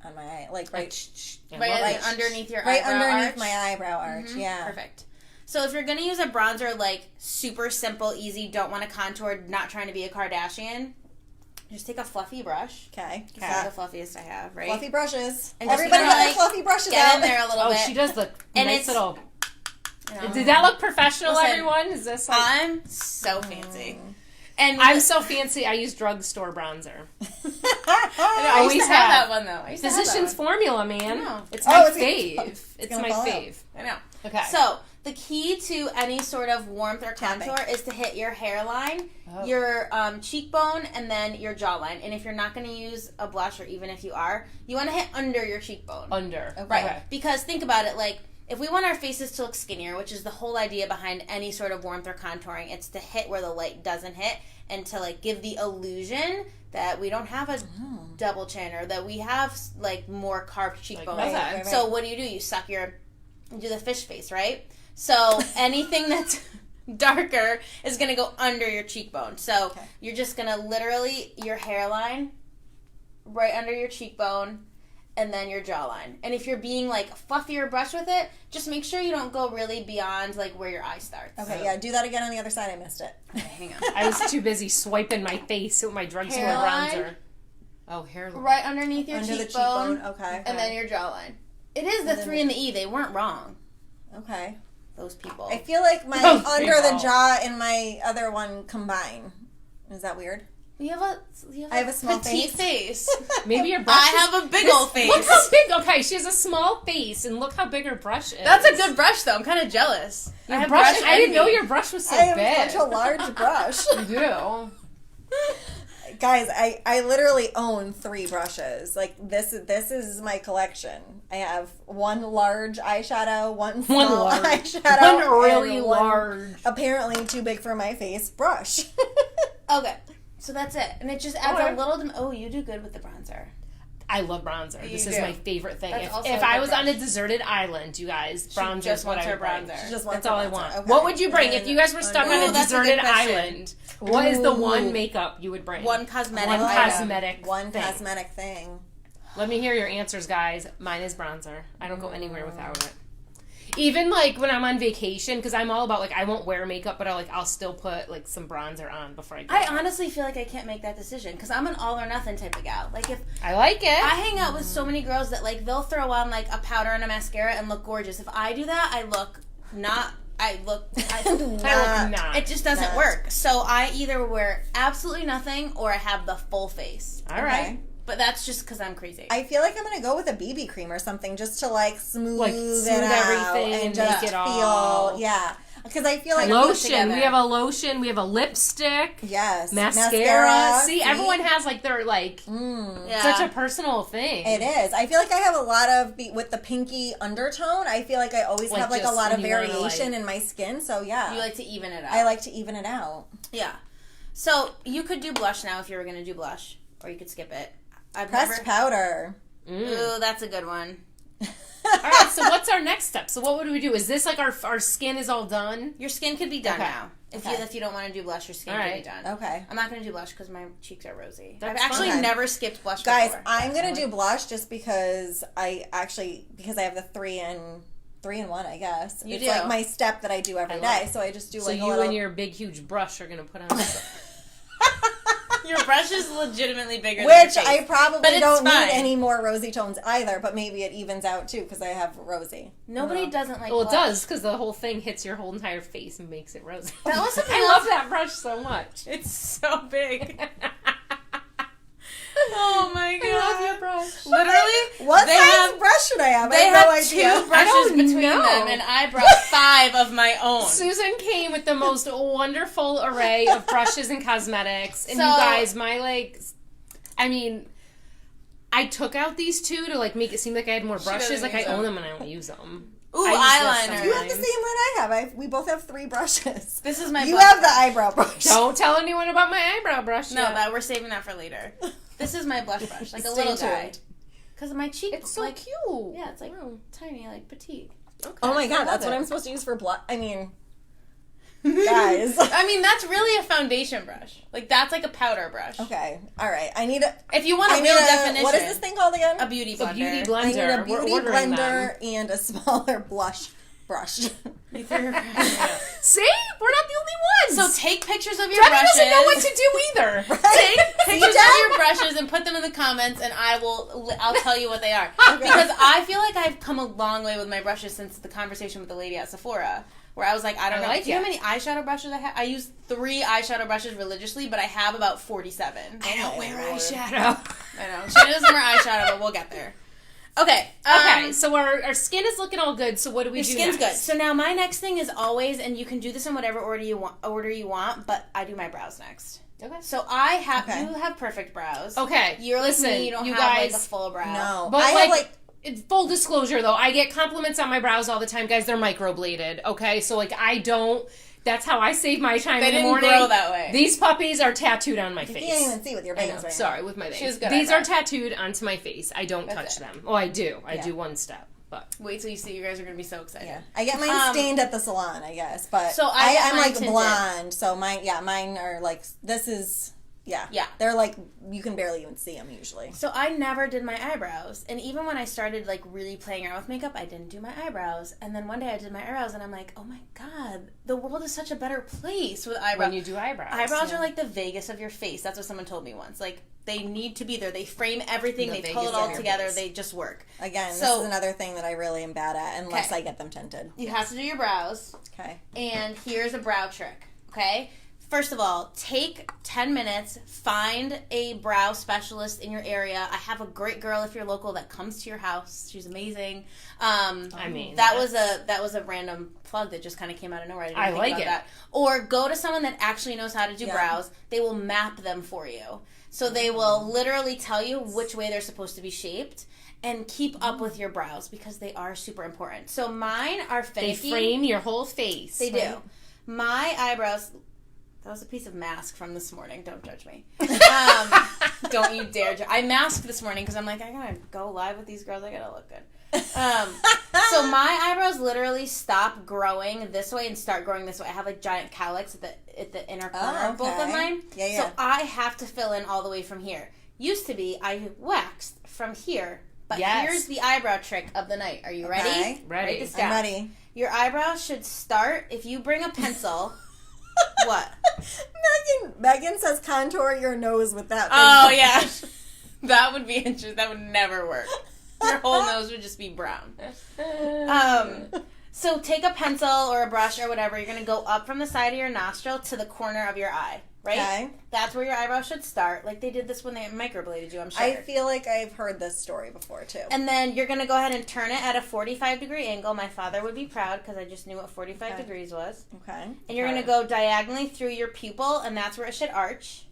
on my eye, like right Right Right underneath your right eyebrow underneath arch. my eyebrow arch. Yeah. Perfect. So if you're going to use a bronzer, like super simple, easy, don't want to contour, not trying to be a Kardashian, just take a fluffy brush. Okay. It's not the fluffiest I have, right? Fluffy brushes. And just Everybody kinda, got their like, fluffy brushes Get out. in there a little Oh, bit. she does the And nice it's- little... You know. Did that look professional, Listen, everyone? Is this like... I'm so fancy. And I'm so fancy, I use drugstore bronzer. I used always to have have. that one though. I used to have Physician's that one. formula, I man. know. It's Oh, my it's gonna- fave. It's gonna my fall out. fave. I know. Okay. So the key to any sort of warmth or Tapping. contour is to hit your hairline, Oh. your cheekbone, and then your jawline. And if you're not going to use a blush, or even if you are, you want to hit under your cheekbone. Under. Right. Okay. Because think about it, like, if we want our faces to look skinnier, which is the whole idea behind any sort of warmth or contouring, it's to hit where the light doesn't hit and to, like, give the illusion that we don't have a double chin or that we have, like, more carved cheekbones. Right, right, right. So what do? You do the fish face, right? So anything that's darker is going to go under your cheekbone. So Okay. you're just going to literally, your hairline right under your cheekbone, and then your jawline. And if you're being like fluffier brush with it, just make sure you don't go really beyond like where your eye starts. Okay, yeah, do that again on the other side. I missed it. Okay, hang on. I was too busy swiping my face with my drugstore Hairline. bronzer. Oh, hairline. Right underneath your Under cheekbone. the cheekbone, okay. And then your jawline. It is the 3 and the E. They weren't wrong. Okay. Those people. I feel like my under the jaw and my other one combine. Is that weird? I have a small petite face. Maybe your brush. I have a big old face. Look how big. Okay, she has a small face, and look how big her brush is. That's a good brush, though. I'm kind of jealous. Your I have brush. brush I didn't know envy. your brush was so I have big. such a large brush. You do. Guys, I literally own 3 brushes. Like this is my collection. I have one large eyeshadow, one small large. eyeshadow, One really and large. apparently too big for my face brush. Okay, so that's it, and it just adds Okay. a little. Oh, you do good with the bronzer. I love bronzer. You This is do. my favorite thing. That's also If a I good was brush. on a deserted island, you guys, bronzer just is what wants I her would bring. bronzer. She just wants That's her all I bronzer. want. Okay. What would you bring And if you guys were stuck on Ooh, a that's a good deserted question. island? What is the Ooh. one makeup you would bring? One cosmetic. One item. cosmetic. One thing. cosmetic thing. Let me hear your answers, guys. Mine is bronzer. I don't go anywhere without it. Even like when I'm on vacation, because I'm all about like I won't wear makeup, but I'll still put like some bronzer on before I go. I honestly feel like I can't make that decision because I'm an all or nothing type of gal. Like if I like it. I hang out with so many girls that like they'll throw on like a powder and a mascara and look gorgeous. If I do that, I look not. I look. I look not. It just doesn't Nah. work. So I either wear absolutely nothing or I have the full face. All right. But that's just because I'm crazy. I feel like I'm gonna go with a BB cream or something just to like smooth it smooth out everything and and just make it feel all- because I feel like Lotion. together. We have a lotion. We have a lipstick. yes Mascara. See, everyone has like their like yeah. such a personal thing. It is. I feel like I have a lot of with the pinky undertone. I feel like I always Like have like a just lot of when you wanna, variation like- in my skin. So yeah, You like to even it out. I like to even it out. Yeah. So you could do blush now if you were going to do blush, or you could skip it. I've Pressed powder. Ooh, that's a good one. All right. So what's our next step? So what would we do? Is this like our skin is all done? Your skin could be done Okay. now. If Okay. you don't want to do blush, your skin All could right. be done. Okay. I'm not going to do blush because my cheeks are rosy. That's I've actually fine. never skipped blush Guys, before. I'm gonna do blush just because I have the 3 in 1. I guess You it's do. like my step that I do every I day. love- So I just do So like a you little. and your big huge brush are gonna put on. Your brush is legitimately bigger than Which your I face. probably But it's don't fine. need any more rosy tones either, but maybe it evens out too because I have rosy. Nobody doesn't like Well, it blush. does because the whole thing hits your whole entire face and makes it rosy. That was something I else. love that brush so much. It's so big. Oh my god. I love your brush. Literally, What they size have brush should I have? they I have no have idea. two brushes don't between know. them, and I brought 5 of my own. Susan came with the most wonderful array of brushes and cosmetics. And So- you guys, I took out these 2 to like make it seem like I had more brushes. doesn't Like I use own them. them and I don't use them. Ooh, I use eyeliner. this You have the sometimes. same one I have. We both have 3 brushes. This is my You blush have the brush. eyebrow brush. Don't tell anyone about my eyebrow brush. No, yet. we're saving that for later. This is my blush brush, like a Stay little guy. tuned. Because my cheek, It's so like, cute. yeah, it's like tiny, like petite. Okay. Oh my god, I love that's what it. I'm supposed to use for blush. I mean, guys. I mean, that's really a foundation brush. Like, that's like a powder brush. Okay, all right. I need a. If you want a I need real a. definition, What is this thing called again? a beauty It's a blender. beauty I blender. need a We're beauty ordering blender and a smaller blush brush. You threw your brush out. See? We're not the only ones. So take pictures of your Debbie brushes. doesn't know what to do either. Take pictures Deb? of your brushes and put them in the comments, and I'll tell you what they are. Because I feel like I've come a long way with my brushes since the conversation with the lady at Sephora, where I was like, I don't know. like Do you know how it. many eyeshadow brushes I have? I use 3 eyeshadow brushes religiously, but I have about 47. I don't wear Lord. eyeshadow. I know. She doesn't wear eyeshadow, but we'll get there. Okay. Okay, so our skin is looking all good. So what do we Your do skin's next? good. So now my next thing is always, and you can do this in whatever order you want, but I do my brows next. Okay. So I have, Okay. you have perfect brows. Okay. You're like listen, me, you don't you have guys. like a full brow. No, But I like, have like. full disclosure though, I get compliments on my brows all the time, guys. They're microbladed. Okay, so like I don't. That's how I save my time They in the didn't morning. grow that way. These puppies are tattooed on my You face. can't even see with your I bangs know. right Sorry, with my bangs. She's good These at are that. tattooed onto my face. I don't touch it. them. Oh, I do. I Yeah. do one step, but Wait till you see. You guys are gonna be so excited. Yeah, I get mine stained at the salon, I guess, but So I get I'm mine like tinted. blonde, so mine are like this is Yeah. Yeah. They're like, you can barely even see them usually. So I never did my eyebrows. And even when I started like really playing around with makeup, I didn't do my eyebrows. And then one day I did my eyebrows and I'm like, oh my God, the world is such a better place with eyebrows. When you do eyebrows. Eyebrows are like the Vegas of your face. That's what someone told me once. Like, they need to be there. They frame everything. They pull it all together. They just work. Again, this is another thing that I really am bad at unless I get them tinted. You have to do your brows. Okay. And here's a brow trick. Okay? First of all, take 10 minutes, find a brow specialist in your area. I have a great girl, if you're local, that comes to your house. She's amazing. That was a random plug that just kind of came out of nowhere. I didn't think about that. Or go to someone that actually knows how to do brows. They will map them for you. So they will literally tell you which way they're supposed to be shaped. And keep up with your brows because they are super important. So mine are finicky. They frame your whole face. They do. My eyebrows... That was a piece of mask from this morning. Don't judge me. Don't you dare judge. I masked this morning because I'm like, I gotta go live with these girls. I gotta look good. So my eyebrows literally stop growing this way and start growing this way. I have like giant cowlicks at the inner corner of both of mine. Yeah. So I have to fill in all the way from here. Used to be, I waxed from here. But here's the eyebrow trick of the night. Are you ready? Okay. Ready. Write this down. I'm ready. Your eyebrows should start, if you bring a pencil... What? Megan says contour your nose with that. Oh, yeah. That would be interesting. That would never work. Your whole nose would just be brown. So take a pencil or a brush or whatever. You're going to go up from the side of your nostril to the corner of your eye. Right? Okay. That's where your eyebrows should start. Like they did this when they microbladed you, I'm sure. I feel like I've heard this story before, too. And then you're going to go ahead and turn it at a 45-degree angle. My father would be proud because I just knew what 45 degrees was. Okay. And you're going to go diagonally through your pupil, and that's where it should arch.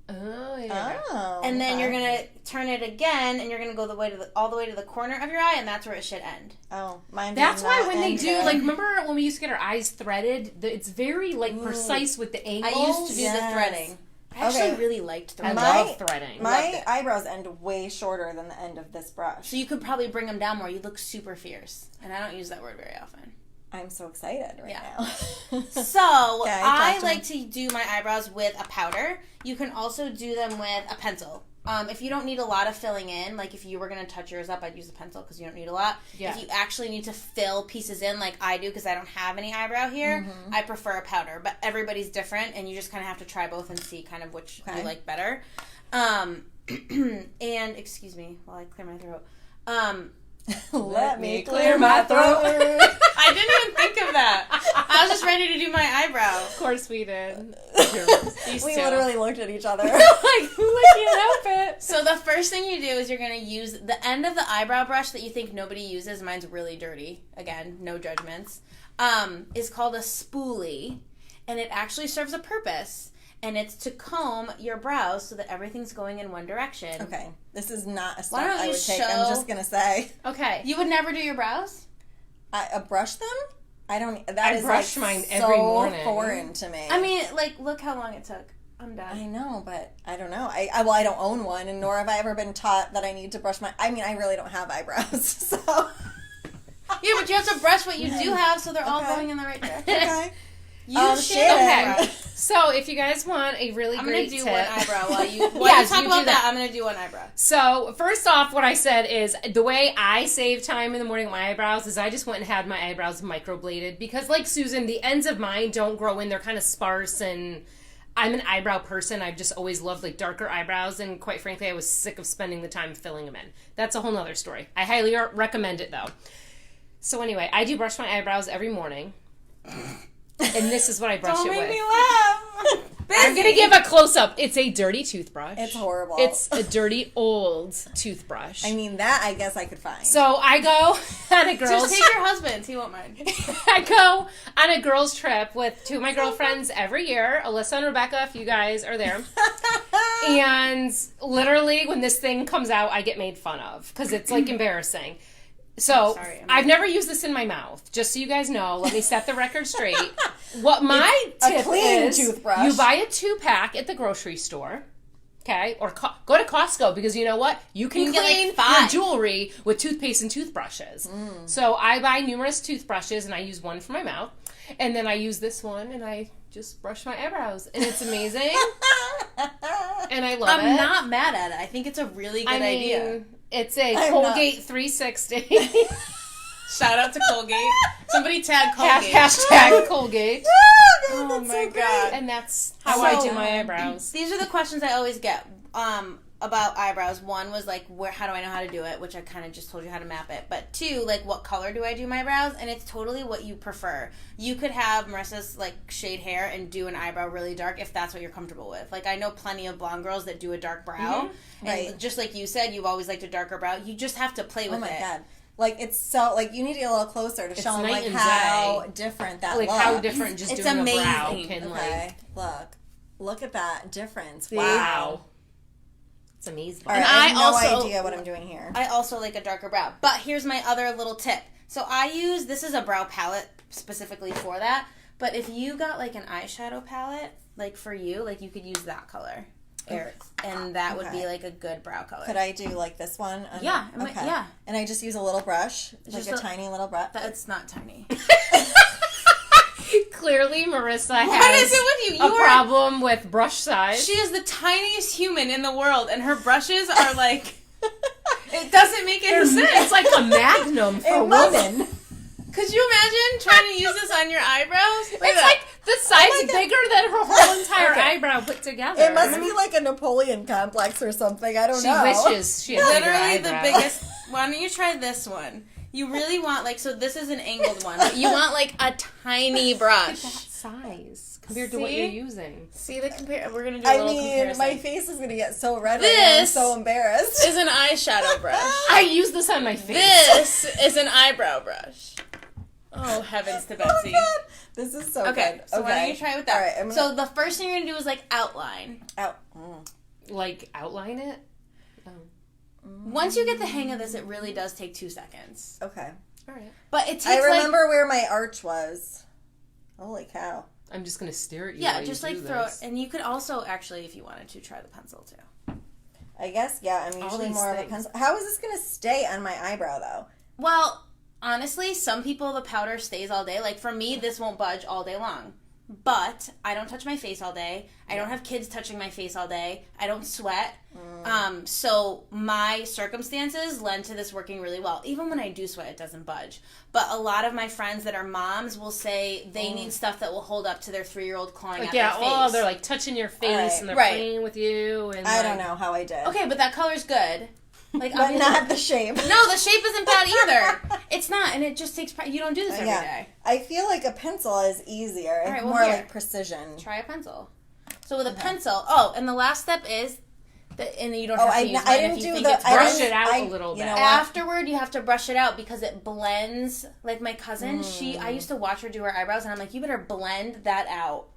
Oh, yeah. Oh, and then you're going to turn it again, and you're going to go all the way to the corner of your eye, and that's where it should end. Oh, mine. That's why when they do, like, remember when we used to get our eyes threaded? It's very, like, precise with the angles. I used to do the threading. I actually really liked threading. I love threading. My eyebrows end way shorter than the end of this brush. So you could probably bring them down more. You look super fierce. And I don't use that word very often. I'm so excited now. So, I like to do my eyebrows with a powder. You can also do them with a pencil. If you don't need a lot of filling in, like if you were going to touch yours up, I'd use a pencil because you don't need a lot. Yeah. If you actually need to fill pieces in like I do because I don't have any eyebrow here, I prefer a powder. But everybody's different, and you just kind of have to try both and see kind of which you like better. And, excuse me while I clear my throat. Let me clear my throat. I didn't even think of that. I was just ready to do my eyebrow. Of course we did. We literally looked at each other. Like, I can't help it. So the first thing you do is you're going to use the end of the eyebrow brush that you think nobody uses. Mine's really dirty. Again, no judgments. Is called a spoolie. And it actually serves a purpose. And it's to comb your brows so that everything's going in one direction. Okay. This is not a step Why don't I you would take. I'm just going to say. Okay. You would never do your brows? Brush them? I don't. That I is brush like mine every morning. So foreign to me. I mean, like, look how long it took. I'm done. I know, but I don't know. I don't own one, and nor have I ever been taught that I need to brush my. I mean, I really don't have eyebrows, so. Yeah, but you have to brush what you do have, so they're all going in the right direction. Okay. You should. Okay. So if you guys want a really great tip, I'm going to do one eyebrow while you talk about that. I'm going to do one eyebrow. So first off, what I said is the way I save time in the morning with my eyebrows is I just went and had my eyebrows microbladed because, like Susan, the ends of mine don't grow in; they're kind of sparse. And I'm an eyebrow person. I've just always loved like darker eyebrows, and quite frankly, I was sick of spending the time filling them in. That's a whole nother story. I highly recommend it though. So anyway, I do brush my eyebrows every morning. And this is what I brush it with. Don't make me laugh. I'm going to give a close-up. It's a dirty toothbrush. It's horrible. It's a dirty old toothbrush. I mean, that I guess I could find. So I go on a girl's... Just take your husband. He won't mind. I go on a girls' trip with two of my girlfriends every year. Alyssa and Rebecca, if you guys are there. And literally, when this thing comes out, I get made fun of. Because it's, like, embarrassing. So, I've never used this in my mouth. Just so you guys know, let me set the record straight. What my tip is, toothbrush. You buy a 2-pack at the grocery store, okay? Or go to Costco, because you know what? You can clean your jewelry with toothpaste and toothbrushes. So, I buy numerous toothbrushes, and I use one for my mouth. And then I use this one and I just brush my eyebrows. And it's amazing. And I love it. I'm not mad at it. I think it's a really good idea. It's a Colgate 360. Shout out to Colgate. Somebody tag Colgate. Hashtag Colgate. Oh my God. And that's how I do my eyebrows. These are the questions I always get about eyebrows. One was like, how do I know how to do it? Which I kind of just told you how to map it. But two, like, what color do I do my brows? And it's totally what you prefer. You could have Marissa's like shade hair and do an eyebrow really dark if that's what you're comfortable with. Like, I know plenty of blonde girls that do a dark brow. Mm-hmm. And right. Just like you said, you've always liked a darker brow. You just have to play with it. Oh my God. Like, it's so, like, you need to get a little closer to show them, like, how different that looks. Like, how different just doing amazing. A brow can, like... Look at that difference. See? Wow. It's amazing. All right, and I have no idea what I'm doing here. I also like a darker brow. But here's my other little tip. So this is a brow palette specifically for that. But if you got, like, an eyeshadow palette, like, for you, like, you could use that color. And that would be like a good brow color. Could I do like this one? Yeah. Okay. Yeah. And I just use a little brush, like a tiny little brush. That's not tiny. Clearly, Marisa has a problem with brush size. She is the tiniest human in the world, and her brushes are like... It doesn't make any sense. It's like a magnum for women. Could you imagine trying to use this on your eyebrows? It's like the size bigger than her whole entire eyebrow put together. It must be like a Napoleon complex or something. I don't know. She wishes she had literally the biggest. Why don't you try this one? You really want so this is an angled one. But you want like a tiny brush. That size compared to what you're using. See the compare. We're gonna do a little comparison. My face is gonna get so red. I'm so embarrassed. This is an eyeshadow brush. I use this on my face. This is an eyebrow brush. Oh, heavens to Betsy. Oh, God. This is so good. So why don't you try with that? All right, so the first thing you're going to do is, like, outline. Like, outline it? Oh. Once you get the hang of this, it really does take 2 seconds. Okay. All right. But it takes, I remember where my arch was. Holy cow. I'm just going to stare at you Yeah, just, like, throw it. And you could also, actually, if you wanted to, try the pencil, too. I guess, yeah. I'm usually more of a pencil. How is this going to stay on my eyebrow, though? Well... Honestly, some people, the powder stays all day. Like, for me, this won't budge all day long. But I don't touch my face all day. I don't have kids touching my face all day. I don't sweat. So my circumstances lend to this working really well. Even when I do sweat, it doesn't budge. But a lot of my friends that are moms will say they need stuff that will hold up to their 3-year-old clawing at their face. Yeah, they're, like, touching your face and they're playing with you. And I don't know how I did. Okay, but that color's good. Like, but not the shape. No, the shape isn't bad either. It's not, and it just takes you don't do this every day. I feel like a pencil is easier. It's more like precision. Try a pencil. So with a pencil, and the last step is, and you don't have to use I didn't do the brush it out a little bit. Afterward, you have to brush it out because it blends. Like my cousin, I used to watch her do her eyebrows, and I'm like, you better blend that out.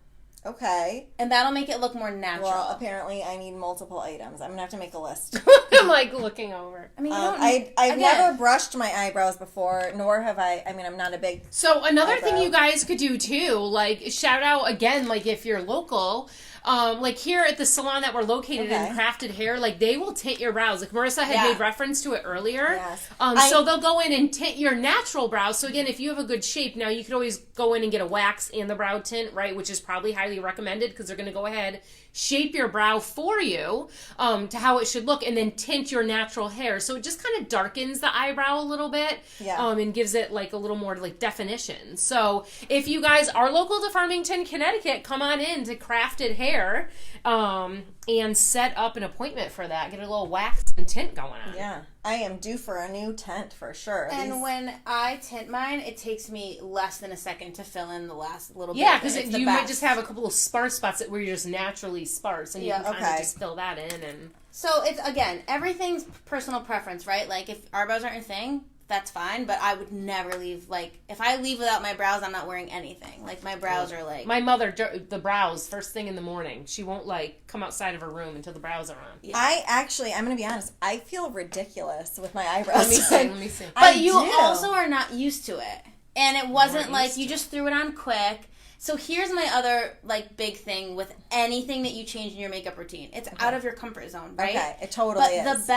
Okay. And that'll make it look more natural. Well, apparently I need multiple items. I'm going to have to make a list. I'm like looking over. I mean, I've never brushed my eyebrows before, nor have I'm not a big So another thing you guys could do too, like shout out again, like if you're local, like here at the salon that we're located in, Crafted Hair, like they will tint your brows. Like Marisa had made reference to it earlier. Yes. So they'll go in and tint your natural brows. So again, if you have a good shape, now you could always go in and get a wax and the brow tint, right? Which is probably highly recommended because they're going to go ahead, shape your brow for you to how it should look, and then tint your natural hair. So it just kind of darkens the eyebrow a little bit and gives it like a little more like definition. So if you guys are local to Farmington, Connecticut, come on in to Crafted Hair and set up an appointment for that. Get a little wax and tint going on. Yeah. I am due for a new tint for sure. And when I tint mine, it takes me less than a second to fill in the last little bit. Yeah, because you might just have a couple of sparse spots where you're just naturally sparse, and you can kind of just fill that in. And so it's again, everything's personal preference, right? Like if eyebrows aren't your thing, that's fine, but I would never leave, like, if I leave without my brows, I'm not wearing anything. Like, my brows are, like... My mother, the brows, first thing in the morning. She won't, like, come outside of her room until the brows are on. Yeah. I'm going to be honest, I feel ridiculous with my eyebrows. Let me see. But you also are not used to it. And it wasn't like you just threw it on quick. So here's my other, like, big thing with anything that you change in your makeup routine. It's out of your comfort zone, right? Okay, it totally is.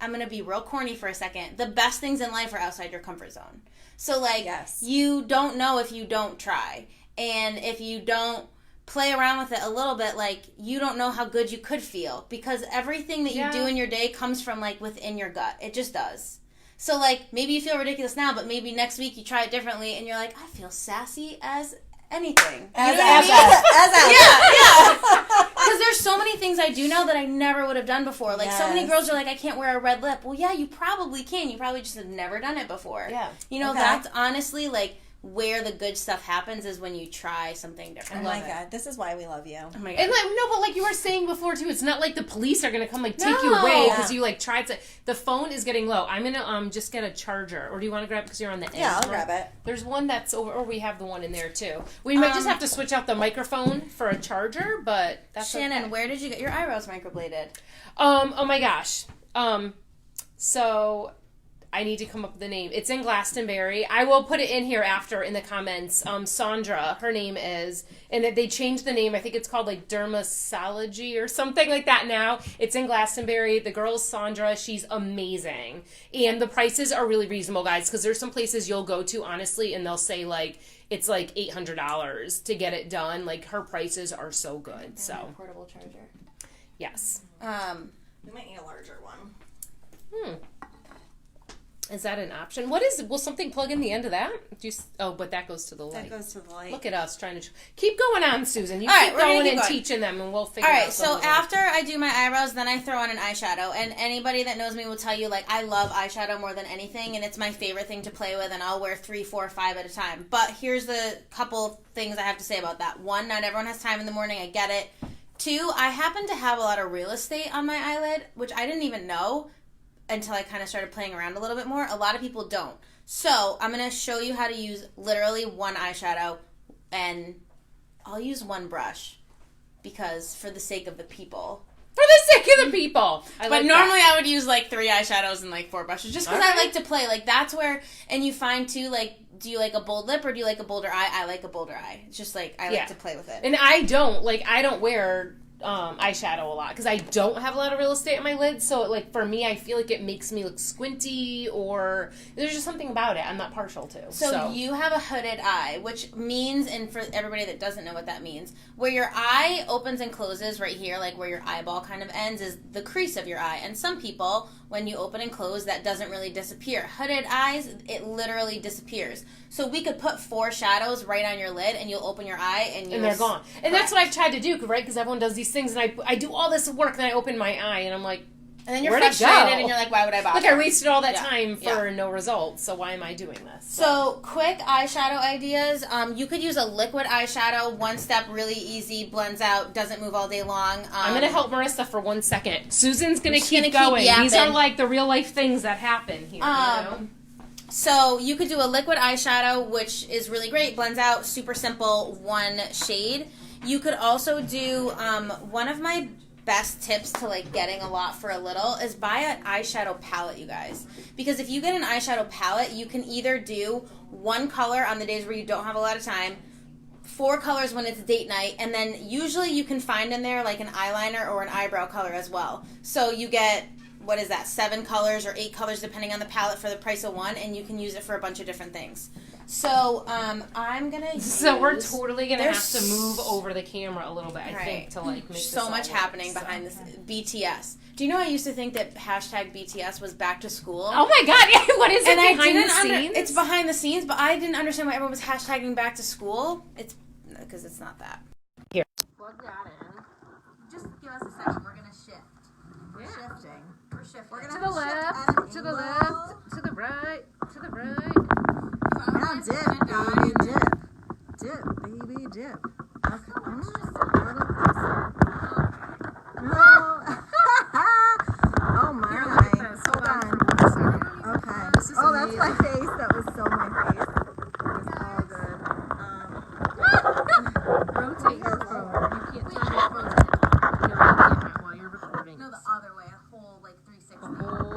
I'm going to be real corny for a second. The best things in life are outside your comfort zone. So, like, Yes. you don't know if you don't try. And if you don't play around with it a little bit, like, you don't know how good you could feel. Because everything that you do in your day comes from, like, within your gut. It just does. So, like, maybe you feel ridiculous now, but maybe next week you try it differently, and you're like, I feel sassy as anything. As Because there's so many things I do know that I never would have done before. Like, so many girls are like, I can't wear a red lip. Well, yeah, you probably can. You probably just have never done it before. Yeah. You know, that's honestly, like, where the good stuff happens is when you try something different. Oh my God, this is why we love you. Oh my God. And like, no, but like you were saying before too, it's not like the police are gonna come like take you away because you like tried to. The phone is getting low. I'm gonna just get a charger, or do you want to grab it because you're on the end? Yeah, I'll grab it. There's one that's over, or we have the one in there too. We might just have to switch out the microphone for a charger, but that's Shannon, okay. where did you get your eyebrows microbladed? Oh my gosh. So I need to come up with the name. It's in Glastonbury. I will put it in here after in the comments. Sandra, her name is, and they changed the name. I think it's called like Dermatology or something like that now. It's in Glastonbury. The girl's Sandra. She's amazing. And the prices are really reasonable, guys, because there's some places you'll go to, honestly, and they'll say like, it's like $800 to get it done. Like, her prices are so good. So Portable charger. yes. We might need a larger one. Is that an option? Will something plug in the end of that? But that goes to the light. That goes to the light. Look at us trying to keep going on, Susan. You All right, keep we're gonna going keep and going. teaching them, and we'll figure All out. right, so after I do my eyebrows, then I throw on an eyeshadow. And anybody that knows me will tell you, like, I love eyeshadow more than anything, and it's my favorite thing to play with, and I'll wear 3, 4, 5 at a time. But here's the couple things I have to say about that. 1, not everyone has time in the morning. I get it. 2, I happen to have a lot of real estate on my eyelid, which I didn't even know until I kind of started playing around a little bit more. A lot of people don't. So I'm going to show you how to use literally one eyeshadow, and I'll use one brush because for the sake of the people. For the sake of the people. But normally I would use like 3 eyeshadows and like 4 brushes just because I like to play. Like, that's where, and you find too, like, do you like a bold lip or do you like a bolder eye? I like a bolder eye. It's just like, I like to play with it. And I don't wear eyeshadow a lot because I don't have a lot of real estate on my lids, so like for me I feel like it makes me look squinty, or there's just something about it I'm not partial to. So you have a hooded eye, which means, and for everybody that doesn't know what that means, where your eye opens and closes right here, like where your eyeball kind of ends, is the crease of your eye. And some people, when you open and close, that doesn't really disappear. Hooded eyes, it literally disappears. So we could put 4 shadows right on your lid, and you'll open your eye, and they're gone. And that's what I've tried to do, right? Because everyone does these things, and I do all this work, and then I open my eye, and I'm like, and then you're frustrated, and you're like, why would I bother? Like, I wasted all that time for no results, so why am I doing this? So, quick eyeshadow ideas. You could use a liquid eyeshadow. One step, really easy, blends out, doesn't move all day long. I'm going to help Marissa for 1 second. Susan's going to keep going. These are like the real life things that happen here, you know? So you could do a liquid eyeshadow, which is really great, blends out, super simple, 1 shade. You could also do, one of my best tips to like getting a lot for a little is buy an eyeshadow palette, you guys. Because if you get an eyeshadow palette, you can either do 1 color on the days where you don't have a lot of time, 4 colors when it's date night, and then usually you can find in there like an eyeliner or an eyebrow color as well. So you get, what is that, 7 colors or 8 colors depending on the palette for the price of 1, and you can use it for a bunch of different things. So I'm gonna use, so we're totally gonna have to move over the camera a little bit, I think, to like make so much happening behind this. BTS. Do you know I used to think that hashtag BTS was back to school? Oh my god, what is it, and behind the scenes? It's behind the scenes, but I didn't understand why everyone was hashtagging back to school. It's because it's not that. Here. Plug that in. Just give us a second. We're gonna shift. We're shifting. We're shifting. We're gonna to the left, to the left, to the right, to the right. Now dip, baby, dip. Dip, baby, dip. Okay. Oh my. Hold on. Okay. Oh, that's my face. That was so my face. It was all good. Rotate your phone. You can't turn your phone. No, you can't while you're recording. No, the other way. A whole, like, 360. A whole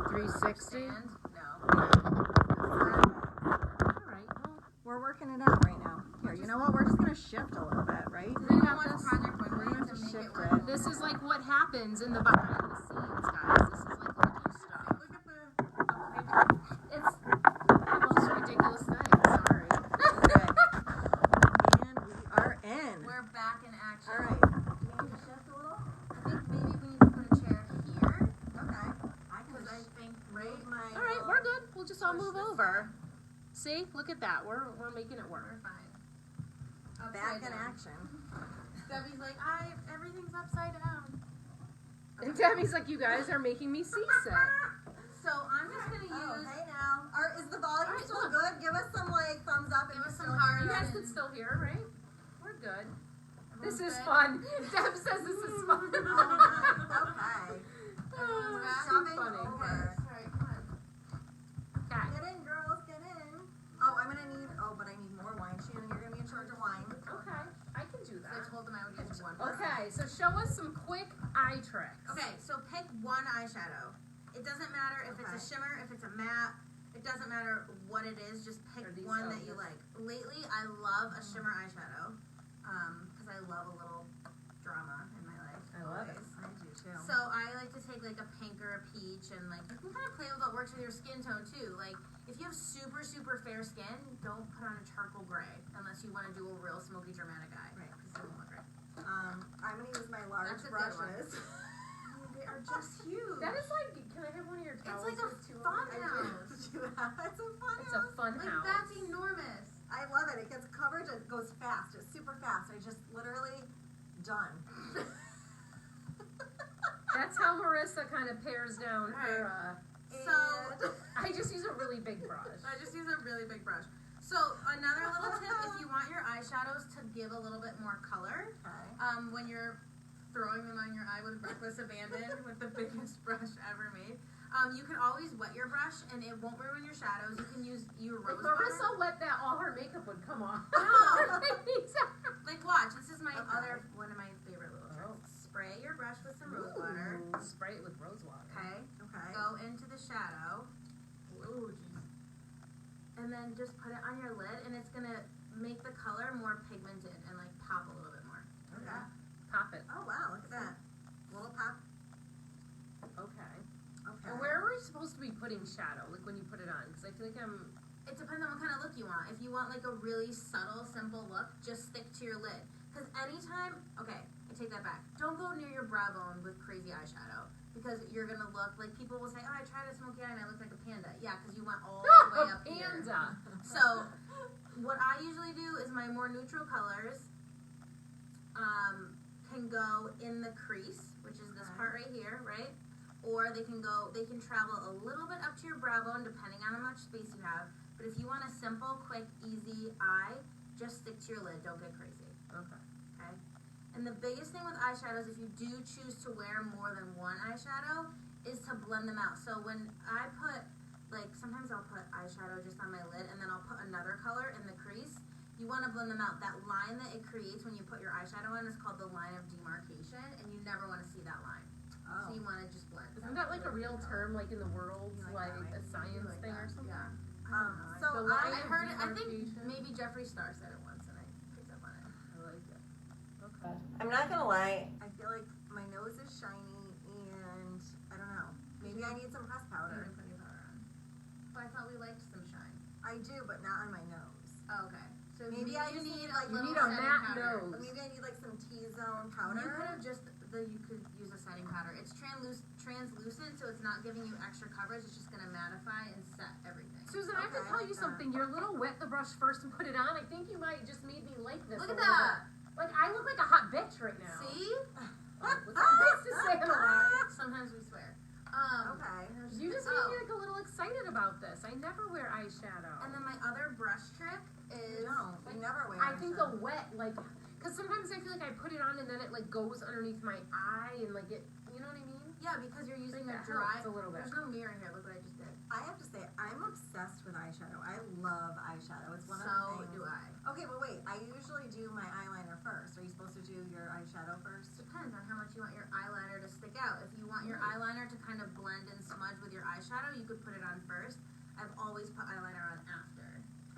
360? No. Alright, well. We're working it out right now. Here, you know what? We're just going to shift a little bit, right? Does anyone want this project when we're going to make it work? this is like what happens in the behind the scenes, guys. This is like the good stuff. Look at the. It's the most ridiculous thing. Sorry. Okay. And we are in. We're back in action. All right. Do we need to shift a little? I think maybe we need to put a chair here. Okay. Because I think, right? All right, we're good. We'll just all move over. See, look at that. We're making it work. We're fine. Back Upside in down. action. Debbie's like, everything's upside down. And Debbie's like, you guys are making me seasick. So I'm just gonna Oh, use. hey now. Is the volume All right, still look. good? Give us some like thumbs up. Give and us still- some heart. You guys can still hear, right? We're good. This Everyone's is good? fun. Deb says this is fun. Okay. Oh, Everyone's it's back? too funny. Over. Alright, come on. Okay. Get in, girls. Get in. Oh, I'm gonna need. Oh, but I need more wine. Shannon, you're gonna be in charge of wine. Okay, I can do So I that. told them I would use one. Okay, so show us some quick eye tricks. Okay, so pick one eyeshadow. It doesn't matter if it's Okay. a shimmer, if it's a matte. It doesn't matter what it is. Just pick Are these one that you this? like. Lately, I love a shimmer eyeshadow because I love a little drama in my life. I love it. always. I do too. So I like to take like a pink or a peach and like you can kind of play with what works with your skin tone too. Like if you have super fair skin, don't put on a charcoal gray unless you want to do a real smoky dramatic eye. Right. Because it won't look right. I'm gonna use my large That's a good one. brushes. They are just huge. That is like, can I have one of your It's towels? like a with two of fun them? house. It's a fun It's house. a fun Like house. that's enormous. I love it. It gets coverage. It goes fast. It's super fast. I just literally done. That's how Marissa kind of pares down her, So I just use a really big brush. I just use a really big brush. So another little tip, if you want your eyeshadows to give a little bit more color, Okay. when you're throwing them on your eye with reckless abandon with the biggest brush ever made, you can always wet your brush and it won't ruin your shadows. You can use your If rose water. Marissa wet that, all her makeup would come off. No. Like watch, this is my Okay. other one of my favorite little tricks. Spray your brush with some rose water. Ooh, spray it with rose water. Okay. Okay. Go into the shadow. Ooh, jeez. And then just put it on your lid, and it's gonna make the color more pigmented and like pop a little bit more. Okay. Pop it. Oh wow! Look at that. Little pop. Okay. Okay. And where are we supposed to be putting shadow? Like when you put it on? Because I feel like I'm. It depends on what kind of look you want. If you want like a really subtle, simple look, just stick to your lid. Because anytime, okay, I take that back. Don't go near your brow bone with crazy eyeshadow. Because you're gonna look like people will say, oh, I tried a smoky eye and I look like a panda. Yeah, because you went all the way A up here. panda. So, what I usually do is my more neutral colors can go in the crease, which is this Okay. part right here, right? Or they can travel a little bit up to your brow bone, depending on how much space you have. But if you want a simple, quick, easy eye, just stick to your lid. Don't get crazy. Okay. Okay? And the biggest thing with eyeshadows, if you do choose to wear more than one eyeshadow, is to blend them out. So when I put, like, sometimes I'll put eyeshadow just on my lid, and then I'll put another color in the crease. You want to blend them out. That line that it creates when you put your eyeshadow on is called the line of demarcation, and you never want to see that line. Oh. So you want to just blend. Isn't that like a real term, like in the world, You like like that, a right? science You like thing that, or something? yeah. So The I line of heard it. I think demarcation? maybe Jeffree Star said it once, and I picked up on it. I like it. Okay. I'm not gonna lie. I feel like my nose is shiny, and I don't know. Maybe I need some press I powder. didn't put any powder on. But I thought we liked some shine. I do, but not on my nose. Oh, okay. So Maybe I just need, like, a You little need a setting matte powder. nose. But maybe I need like some T-zone You powder. could have just you could use a setting powder. It's translucent, so it's not giving you extra coverage. It's just gonna mattify and set everything. Susan, I have to Okay, tell I you like something. You're a little wet the brush first and put it on. I think you might just made me like this. Look a at little that. bit. Like I look like a hot bitch right now. See? What's that to say about it? Sometimes we swear. Okay. You just made me like a little excited about this. I never wear eyeshadow. And then my other brush trick is No, we never wear. I think the eyeshadow. wet, like, because sometimes I feel like I put it on and then it like goes underneath my eye and like it, you know what I mean? yeah, because you're using a That dry. helps a little bit. There's no mirror here. Look what I just did. I have to say, I'm obsessed with eyeshadow. I love eyeshadow. It's one of the So things. do I. Okay, but wait. I usually do my eyeliner first. Are you supposed to do your eyeshadow first? Depends on how much you want your eyeliner to stick out. If you want your eyeliner to kind of blend and smudge with your eyeshadow, you could put it on first. I've always put eyeliner on after.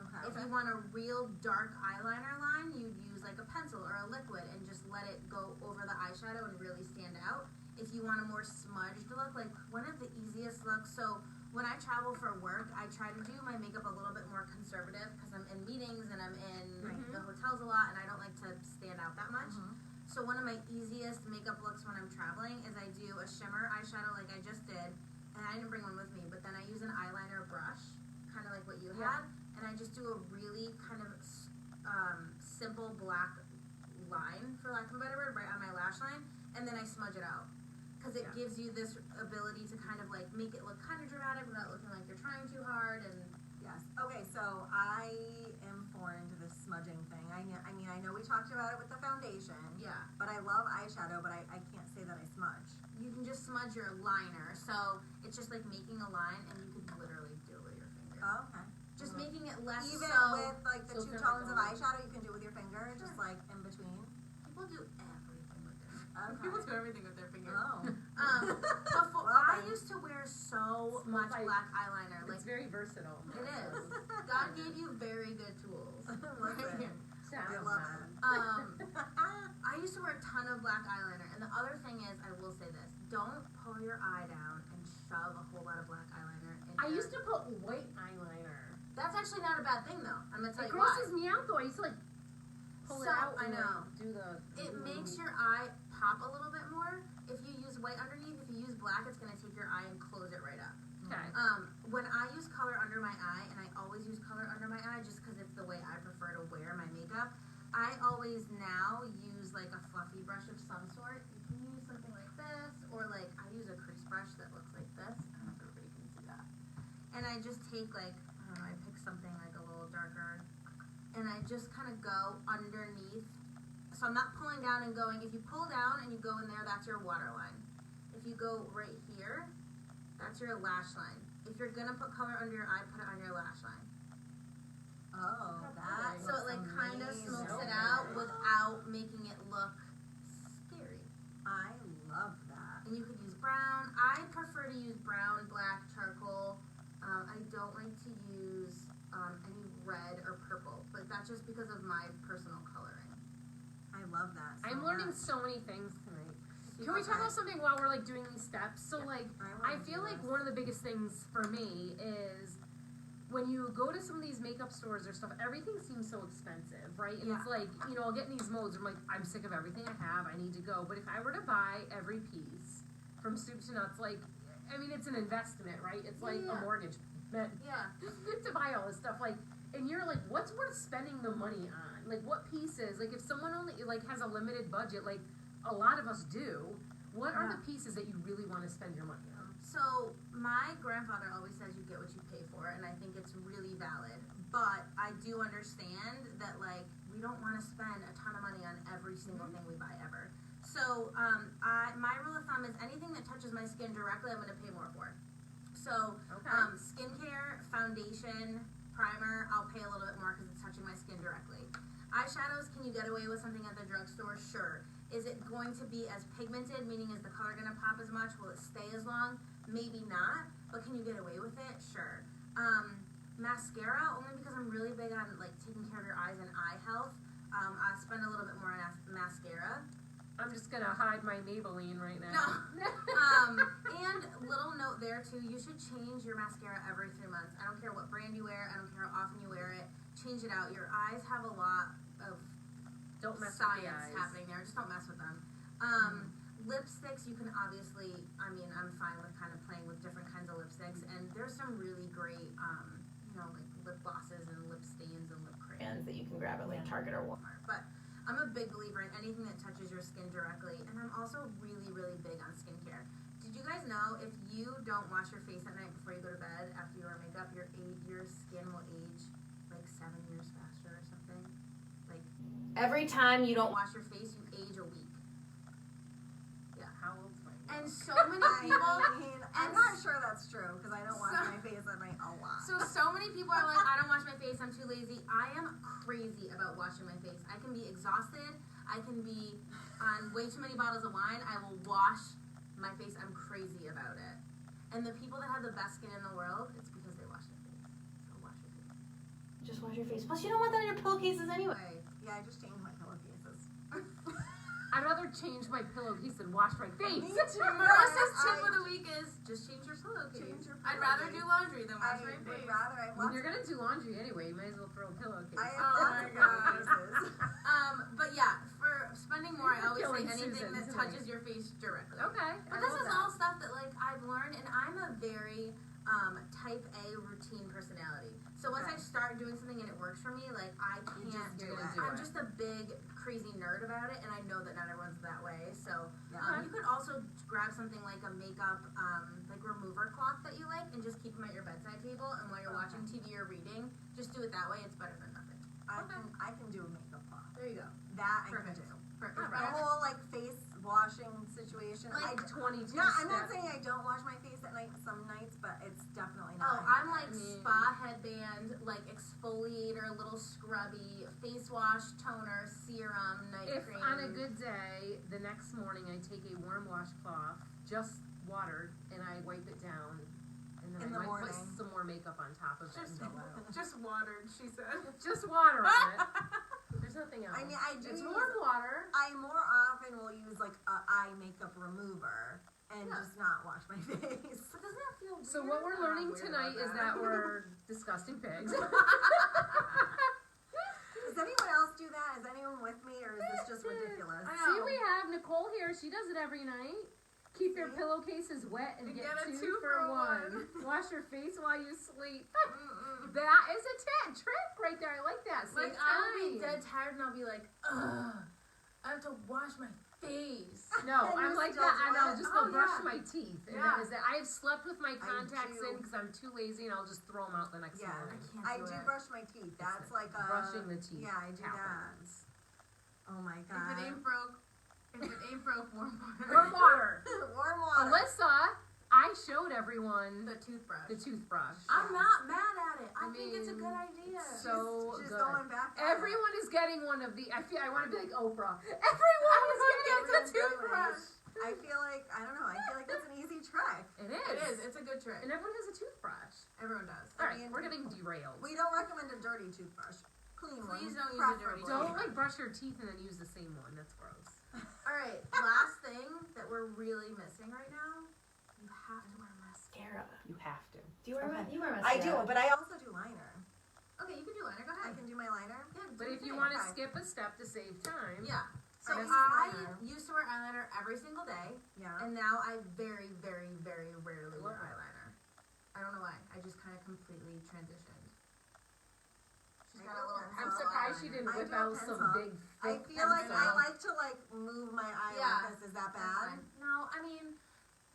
Okay. If you want a real dark eyeliner line, you'd use like a pencil or a liquid and just let it go over the eyeshadow and really stand out. If you want a more smudged look, like one of the easiest looks, so when I travel for work, I try to do my makeup a little bit more conservative because I'm in meetings and I'm in the hotels a lot and I don't like to stand out that much. So one of my easiest makeup looks when I'm traveling is I do a shimmer eyeshadow like I just did, and I didn't bring one with me, but then I use an eyeliner brush, kind of like what you had, and I just do a really kind of simple black line, for lack of a better word, right on my lash line, and then I smudge it out. Because it gives you this ability to kind of like make it look kind of dramatic without looking like you're trying too hard. And yes. Okay, so I am foreign to this smudging thing. I mean, I know we talked about it with the foundation. Yeah. But I love eyeshadow, but I can't say that I smudge. You can just smudge your liner. So it's just like making a line, and you could literally do it with your finger. Oh, okay. Just making it less Even so, with like the two tones of eyeshadow, you can do with your finger, just like in between. People do everything with their Okay. People do everything with their fingers. Oh. Before, I used to wear so much black eyeliner. Like, it's very versatile. It is. God gave you very good tools. I love it. I used to wear a ton of black eyeliner, and the other thing is, I will say this: don't pull your eye down and shove a whole lot of black eyeliner in. I used to put white eyeliner. That's actually not a bad thing, though. I'm gonna tell It you why. grosses me out, though. I used to like pull it out. I know. And, do the. It makes your eye pop a little bit more. If you use white underneath, if you use black, it's gonna take your eye and close it right up. Okay. When I use color under my eye, and I always use color under my eye just because it's the way I prefer to wear my makeup, I always now use like a fluffy brush of some sort. You can use something like this, or like I use a crease brush that looks like this. I don't know if everybody can see that. And I just take like, I don't know, I pick something like a little darker, and I just kind of go underneath. So I'm not pulling down and going. If you pull down and you go in there, that's your waterline. If you go right here, that's your lash line. If you're gonna put color under your eye, put it on your lash line. Oh, that So it like kind of smokes it out without making it look scary. I love that. And you could use brown. I prefer to use brown, black, charcoal. I don't like to use any red or purple, but that's just because of my personal coloring. I love that. So I'm learning much. so many things tonight. Can we talk about something while we're like doing these steps? So like, I feel like one of the biggest things for me is when you go to some of these makeup stores or stuff, everything seems so expensive, right? And it's like, you know, I'll get in these modes. I'm like, I'm sick of everything I have. I need to go. But if I were to buy every piece from soup to nuts, like, I mean, it's an investment, right? It's like a mortgage to buy all this stuff. Like, and you're like, what's worth spending the money on? Like, what pieces? Like, if someone only like has a limited budget, like a lot of us do, what are the pieces that you really want to spend your money on? So my grandfather always says you get what you pay for, and I think it's really valid. But I do understand that like we don't want to spend a ton of money on every single thing we buy ever. So my rule of thumb is anything that touches my skin directly, I'm going to pay more for. So skincare, foundation, primer, I'll pay a little bit more because it's touching my skin directly. Eyeshadows, can you get away with something at the drugstore? Sure. Is it going to be as pigmented, meaning is the color going to pop as much? Will it stay as long? Maybe not, but can you get away with it? Sure. Mascara, only because I'm really big on like taking care of your eyes and eye health. I spend a little bit more on mascara. I'm just gonna hide my Maybelline right now. No. And little note there too, you should change your mascara every 3 months. I don't care what brand you wear, I don't care how often you wear it. Change it out. Your eyes have a lot of Don't mess science with the eyes. happening there. Just don't mess with them. Lipsticks, you can obviously, I mean, I'm fine with kind of playing with different kinds of lipsticks, and there's some really great, you know, like lip glosses and lip stains and lip crayons that you can grab at like Target or Walmart. But I'm a big believer in anything that touches your skin directly, and I'm also really, really big on skincare. Did you guys know if you don't wash your face at night before you go to bed after you wear makeup, your skin will age like 7 years faster or something? Like every time you don't wash your face, you age a week. Yeah. How old's my And so many people. I'm not sure that's true because I don't wash my face at night a lot. So many people are like, I don't wash my face, I'm too lazy. I am crazy about washing my face. I can be exhausted. I can be on way too many bottles of wine. I will wash my face. I'm crazy about it. And the people that have the best skin in the world, it's because they wash their face. So wash your face. Just wash your face. Plus, you don't want that on your pillowcases anyway. Yeah, I just changed my pillowcase. I'd rather change my pillowcase than wash my face. Me too. Marissa's tip of the week is just change your pillowcase. Change your I'd rather do laundry than I wash my would face. rather. I When want. you're gonna do laundry anyway, you might as well throw a pillowcase. I have Oh lots my of God. pillowcases. But yeah, for spending more, I always say Killing anything Susan that tonight. touches your face directly. Okay. But I this love is that. all stuff that like I've learned, and I'm a very type A routine personality. So once I start doing something and it works for me, like I can't do do it. it. I'm just a big crazy nerd about it, and I know that not everyone's that way. So Yeah. you could also grab something like a makeup like remover cloth that you like, and just keep them at your bedside table. And while you're watching TV or reading, just do it that way. It's better than nothing. I can do a makeup cloth. There you go. That I Perfect. can do. Perfect. The whole like face washing situation. Like, I 22 I'm not steps. saying I don't wash my face at night some nights, but it's definitely Oh, not. I'm like spa headband, like exfoliator, little scrubby, face wash, toner, serum, night If cream. on a good day, the next morning I take a warm washcloth, just watered, and I wipe it down, and then In I the might put morning. some more makeup on top of it and go out. Just watered, she said. Just water on it. There's nothing else. I mean, I do. It's use- warm water. I more often will use like a eye makeup remover and just not wash my face. But doesn't that feel weird? So what we're I'm not learning weird tonight about is that we're disgusting pigs. Does anyone else do that? Is anyone with me, or is this just ridiculous? I See, know. we have Nicole here. She does it every night. Keep your pillowcases wet and get a two for one. one. Wash your face while you sleep. That is a trick right there. I like that. Save Like, I'll be time. dead tired and I'll be like, ugh, I have to wash my face. No, And I'm you're like still that, and I'll wet? just Oh, go brush yeah. my teeth. And Yeah. that is that. I have slept with my contacts do. in because I'm too lazy, and I'll just throw them out the next Yeah, morning. I do brush my teeth. That's like a Brushing the teeth. Yeah, I do that. happens. Oh my If god. it ain't broke, warm water. Warm water. Warm water. Alyssa, I showed everyone The toothbrush. the toothbrush. I'm not mad at it. I, I think it's a mean, good idea. So She's good. going back. Everyone is getting one of the. I want to be like Oprah. Everyone is getting the toothbrush. I feel like I don't know. I feel like that's an easy trick. It It is. It's a good trick. And everyone has a toothbrush. Everyone does. All right, mean, we're getting derailed. We don't recommend a dirty toothbrush. Clean one. Please don't use a dirty preferably. Don't like brush your teeth and then use the same one. That's gross. All right. Last thing that we're really missing right now. You have to wear mascara. You have to. Do you wear Okay. you wear I mascara? do, but I also do liner. Okay, you can do liner. Go I ahead. can do my liner. Yeah, But do if your you thing. want to Okay. skip a step to save time, Yeah. So I just I eyeliner. used to wear eyeliner every single day, Yeah. and now I very, very, very rarely wear Love it. eyeliner. I don't know why. I just kind of completely transitioned. She's I got a do little. pencil I'm pencil surprised she eyeliner. didn't I whip do a out some pencil. big. I thick feel like I pencil. like to like move my eye Yeah. like this. Is that That's bad? fine. No, I mean,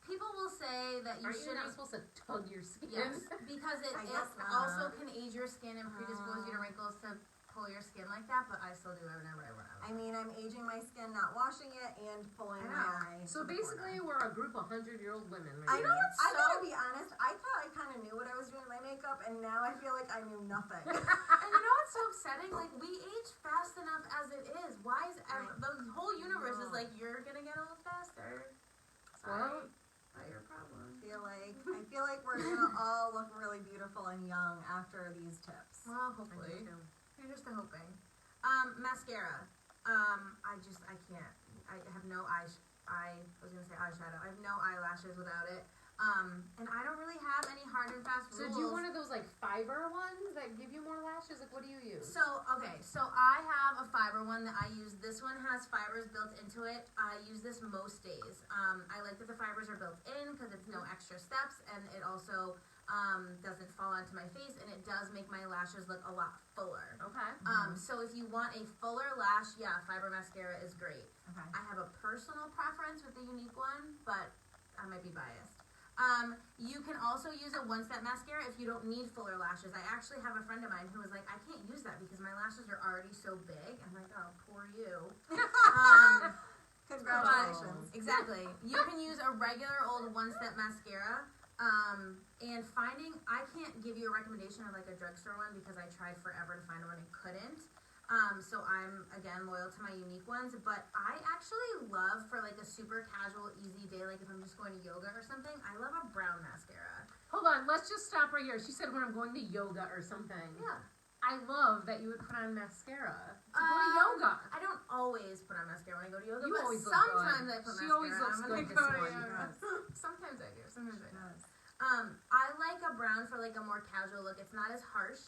people will say that you Aren't you not shouldn't. supposed to tug your skin? Yes, because it I guess not. also can age your skin and predispose you to wrinkles to pull your skin like that. But I still do it whenever I wear I eyeliner. mean, I'm aging my skin, not washing it, and pulling I my know. eye. So to the basically, corner. we're a group of 100-year-old women. I Right know. now. I gotta be honest. I thought I kind of knew what I was doing with my makeup, and now I feel like I knew nothing. And you know what's so upsetting? Like, we age fast enough as it is. Why is the whole universe is like, you're gonna get old faster? Sorry. Well, Not your problem. I feel like we're gonna all look really beautiful and young after these tips. Well, I hopefully. do too. Here's to hoping. Mascara. I can't. I have no I was gonna say eyeshadow. I have no eyelashes without it. And I don't really have any hard and fast So rules. do you one of those like fiber ones that give you more lashes? Like, what do you use? So I have a fiber one that I use. This one has fibers built into it. I use this most days. I like that the fibers are built in because it's no extra steps, and it also doesn't fall onto my face, and it does make my lashes look a lot fuller. Okay. So if you want a fuller lash, yeah, fiber mascara is great. Okay. I have a personal preference with the unique one, but I might be biased. You can also use a one-step mascara if you don't need fuller lashes. I actually have a friend of mine who was like, I can't use that because my lashes are already so big. I'm like, oh, poor you. Congratulations. Exactly. You can use a regular old one-step mascara. And I can't give you a recommendation of like a drugstore one because I tried forever to find one and couldn't. So I'm, again, loyal to my unique ones, but I actually love for like a super casual, easy day, like if I'm just going to yoga or something, I love a brown mascara. Hold on, let's just stop right here. She said when I'm going to yoga or something. Yeah. I love that you would put on mascara to go to yoga. I don't always put on mascara when I go to yoga, You but always look sometimes good. I put She mascara always looks on good when I this go to one. yoga. Yes. Sometimes I do. Sometimes I do. Yes. I like a brown for like a more casual look. It's not as harsh.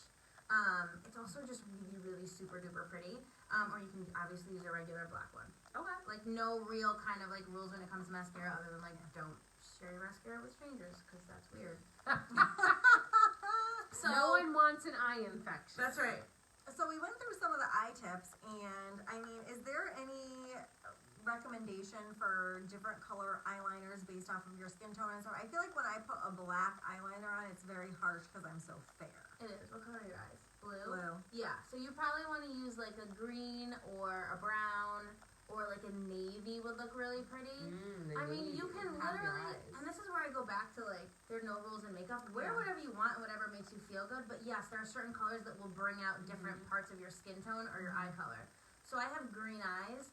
It's also just really, really super duper pretty. Or you can obviously use a regular black one. Okay. Like no real kind of like rules when it comes to mascara other than like don't share your mascara with strangers because that's weird. So No one wants an eye infection. that's right. So we went through some of the eye tips, and I mean, is there any recommendation for different color eyeliners based off of your skin tone and stuff? I feel like when I put a black eyeliner on, it's very harsh because I'm so fair. It is. What color are your eyes? Blue? Blue. Yeah. So you probably want to use like a green or a brown or like a navy would look really pretty. I mean, you can literally, and this is where I go back to like, there are no rules in makeup. Wear whatever you want, whatever makes you feel good. But yes, there are certain colors that will bring out different parts of your skin tone or your eye color. So I have green eyes.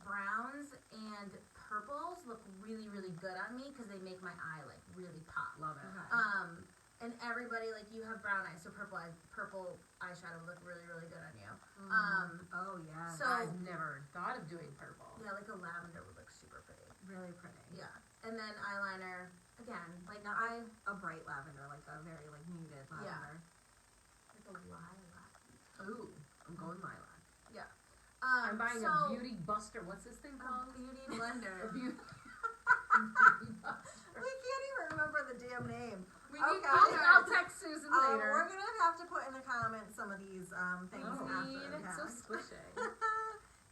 Browns and purples look really, really good on me because they make my eye like really pop. Love it. Okay. And everybody like you have brown eyes, so purple eyeshadow would look really, really good on you. Oh yeah. So I've never thought of doing purple. yeah, like a lavender would look super pretty. really pretty. Yeah, and then eyeliner again, like Not I a bright lavender, like a very like muted lavender. like a lilac. Ooh, I'm going lilac. Yeah. I'm buying so, a beauty buster. What's this thing a called? beauty A blender. beauty buster. We can't even remember the damn name. We need Okay. I'll text Susan We're later. gonna have to put in the comments some of these things Oh, after. it's so Okay. squishy.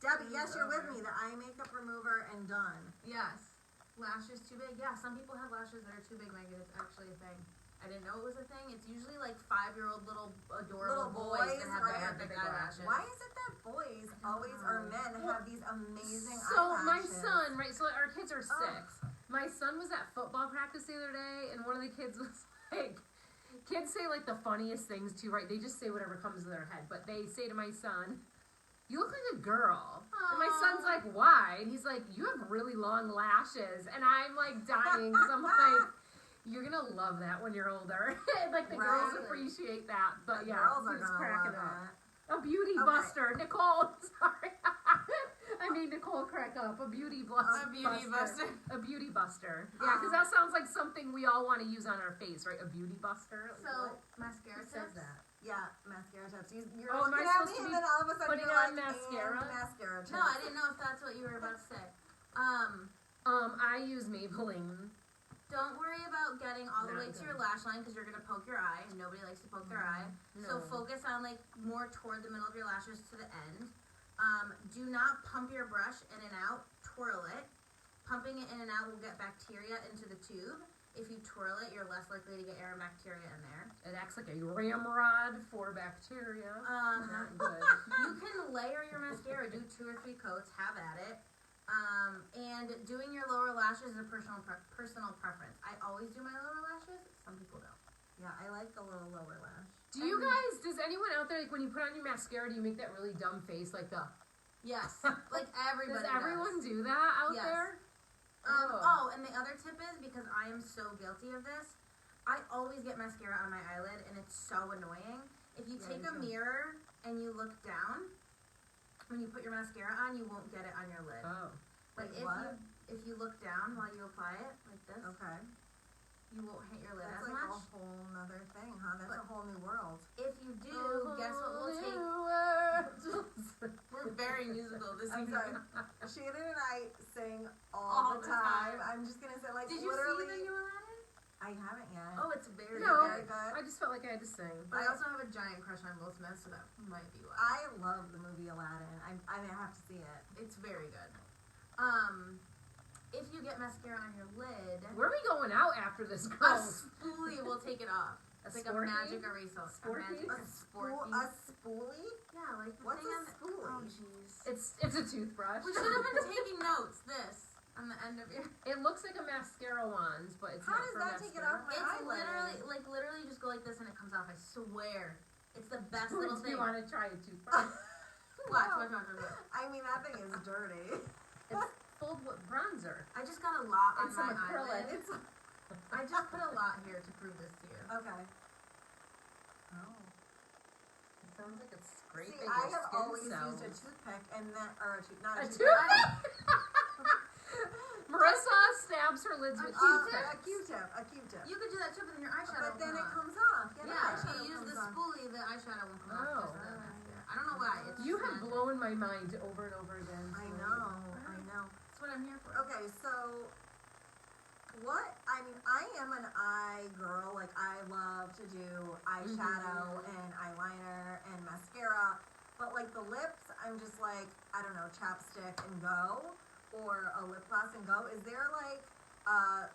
Debbie, yes, you're with me. The eye makeup remover and done. Yes. Lashes too big. Yeah, some people have lashes that are too big, Megan. It's actually a thing. I didn't know it was a thing. It's usually like 5-year-old little adorable Little boys boys, that have right. the perfect eyelashes. Why is it that boys always or men have these amazing So my eyelashes? son, right? So our kids are 6. My son was at football practice the other day, and one of the kids was like, kids say like the funniest things too, right? They just say whatever comes to their head. But they say to my son, "You look like a girl." And my son's like, "Why?" And he's like, "You have really long lashes." And I'm like dying because I'm like, you're gonna love that when you're older. Like the girls Right. appreciate that. But The yeah, girls he are was gonna cracking love up. that. A beauty Okay. buster, Nicole. Sorry, I made Nicole crack up. A beauty buster. A beauty buster. A beauty buster. Yeah, because that sounds like something we all want to use on our face, right? A beauty buster. Like, So what? mascara Who says tips. that? Yeah, mascara tips. You're Oh, am I looking at supposed me to and be then all of a sudden putting you're on like, mascara? and mascara tips. No, I didn't know if that's what you were about to say. I use Maybelline. Don't worry about getting all the Not way to good. your lash line because you're gonna poke your eye, and nobody likes to poke their eye. So No. focus on like more toward the middle of your lashes to the end. Do not pump your brush in and out. Twirl it. Pumping it in and out will get bacteria into the tube. If you twirl it, you're less likely to get air and bacteria in there. It acts like a ramrod for bacteria. Not good. You can layer your mascara. Do 2 or 3 coats. Have at it. And doing your lower lashes is a personal preference. I always do my lower lashes. Some people don't. Yeah, I like the little lower lash. Do you guys, does anyone out there, like when you put on your mascara, do you make that really dumb face like the, Yes, like everybody does everyone does. do that out Yes. there? And the other tip is, because I am so guilty of this, I always get mascara on my eyelid, and it's so annoying. If you take a mirror and you look down, when you put your mascara on, you won't get it on your lid. Oh. Like Wait, what? if you look down while you apply it, like this, Okay. you won't hit your lid That's as like much. a whole nother thing, huh? That's But- a whole new world. If you do, guess what we'll take? We're very musical this I'm evening. sorry. Shannon and I sing all All the the time. time. I'm just gonna say, like, Did you literally. see the new Aladdin? I haven't yet. Oh, it's very No, Very good. good. I just felt like I had to sing. But I also have a giant crush on Will Smith, so that might be why. I love the movie Aladdin. I have to see it. It's very good. If you get mascara on your lid, Where are we going out after this, a girls? spoolie will take it off. It's like a sporky? magic eraser. Sporky? A sporky. A spoolie? Yeah, like the What's thing a on. spoolie? Oh, jeez. It's a toothbrush. We should have been taking notes. This on the end of your. It looks like a mascara wand, but it's How not does for that mascara. take it off my It's eyelid? literally you just go like this and it comes off. I swear, it's the best little Do thing. you want to try a toothbrush? Watch. I mean, that thing is dirty. It's filled with bronzer. I just got a lot on And some my acrylic. eyelid. I just put a lot here to prove this to you. Okay. Oh. Sounds like it's great. See, I have always used a toothpick and then, not a toothpick. Marissa stabs her lids with Q-tips. A Q-tip. You could do that too, but then your eyeshadow But then will it come comes off. off. Yeah, Yeah, if eyeshadow you use comes the off. spoolie, the eyeshadow won't come Oh. off. I don't know why. It's You just have magic. blown my mind over and over again. I know. That's what I'm here for. Okay, so I am an eye girl. Like, I love to do eyeshadow and eyeliner and mascara. But, like, the lips, I'm just like, I don't know, chapstick and go. Or a lip gloss and go. Is there, like,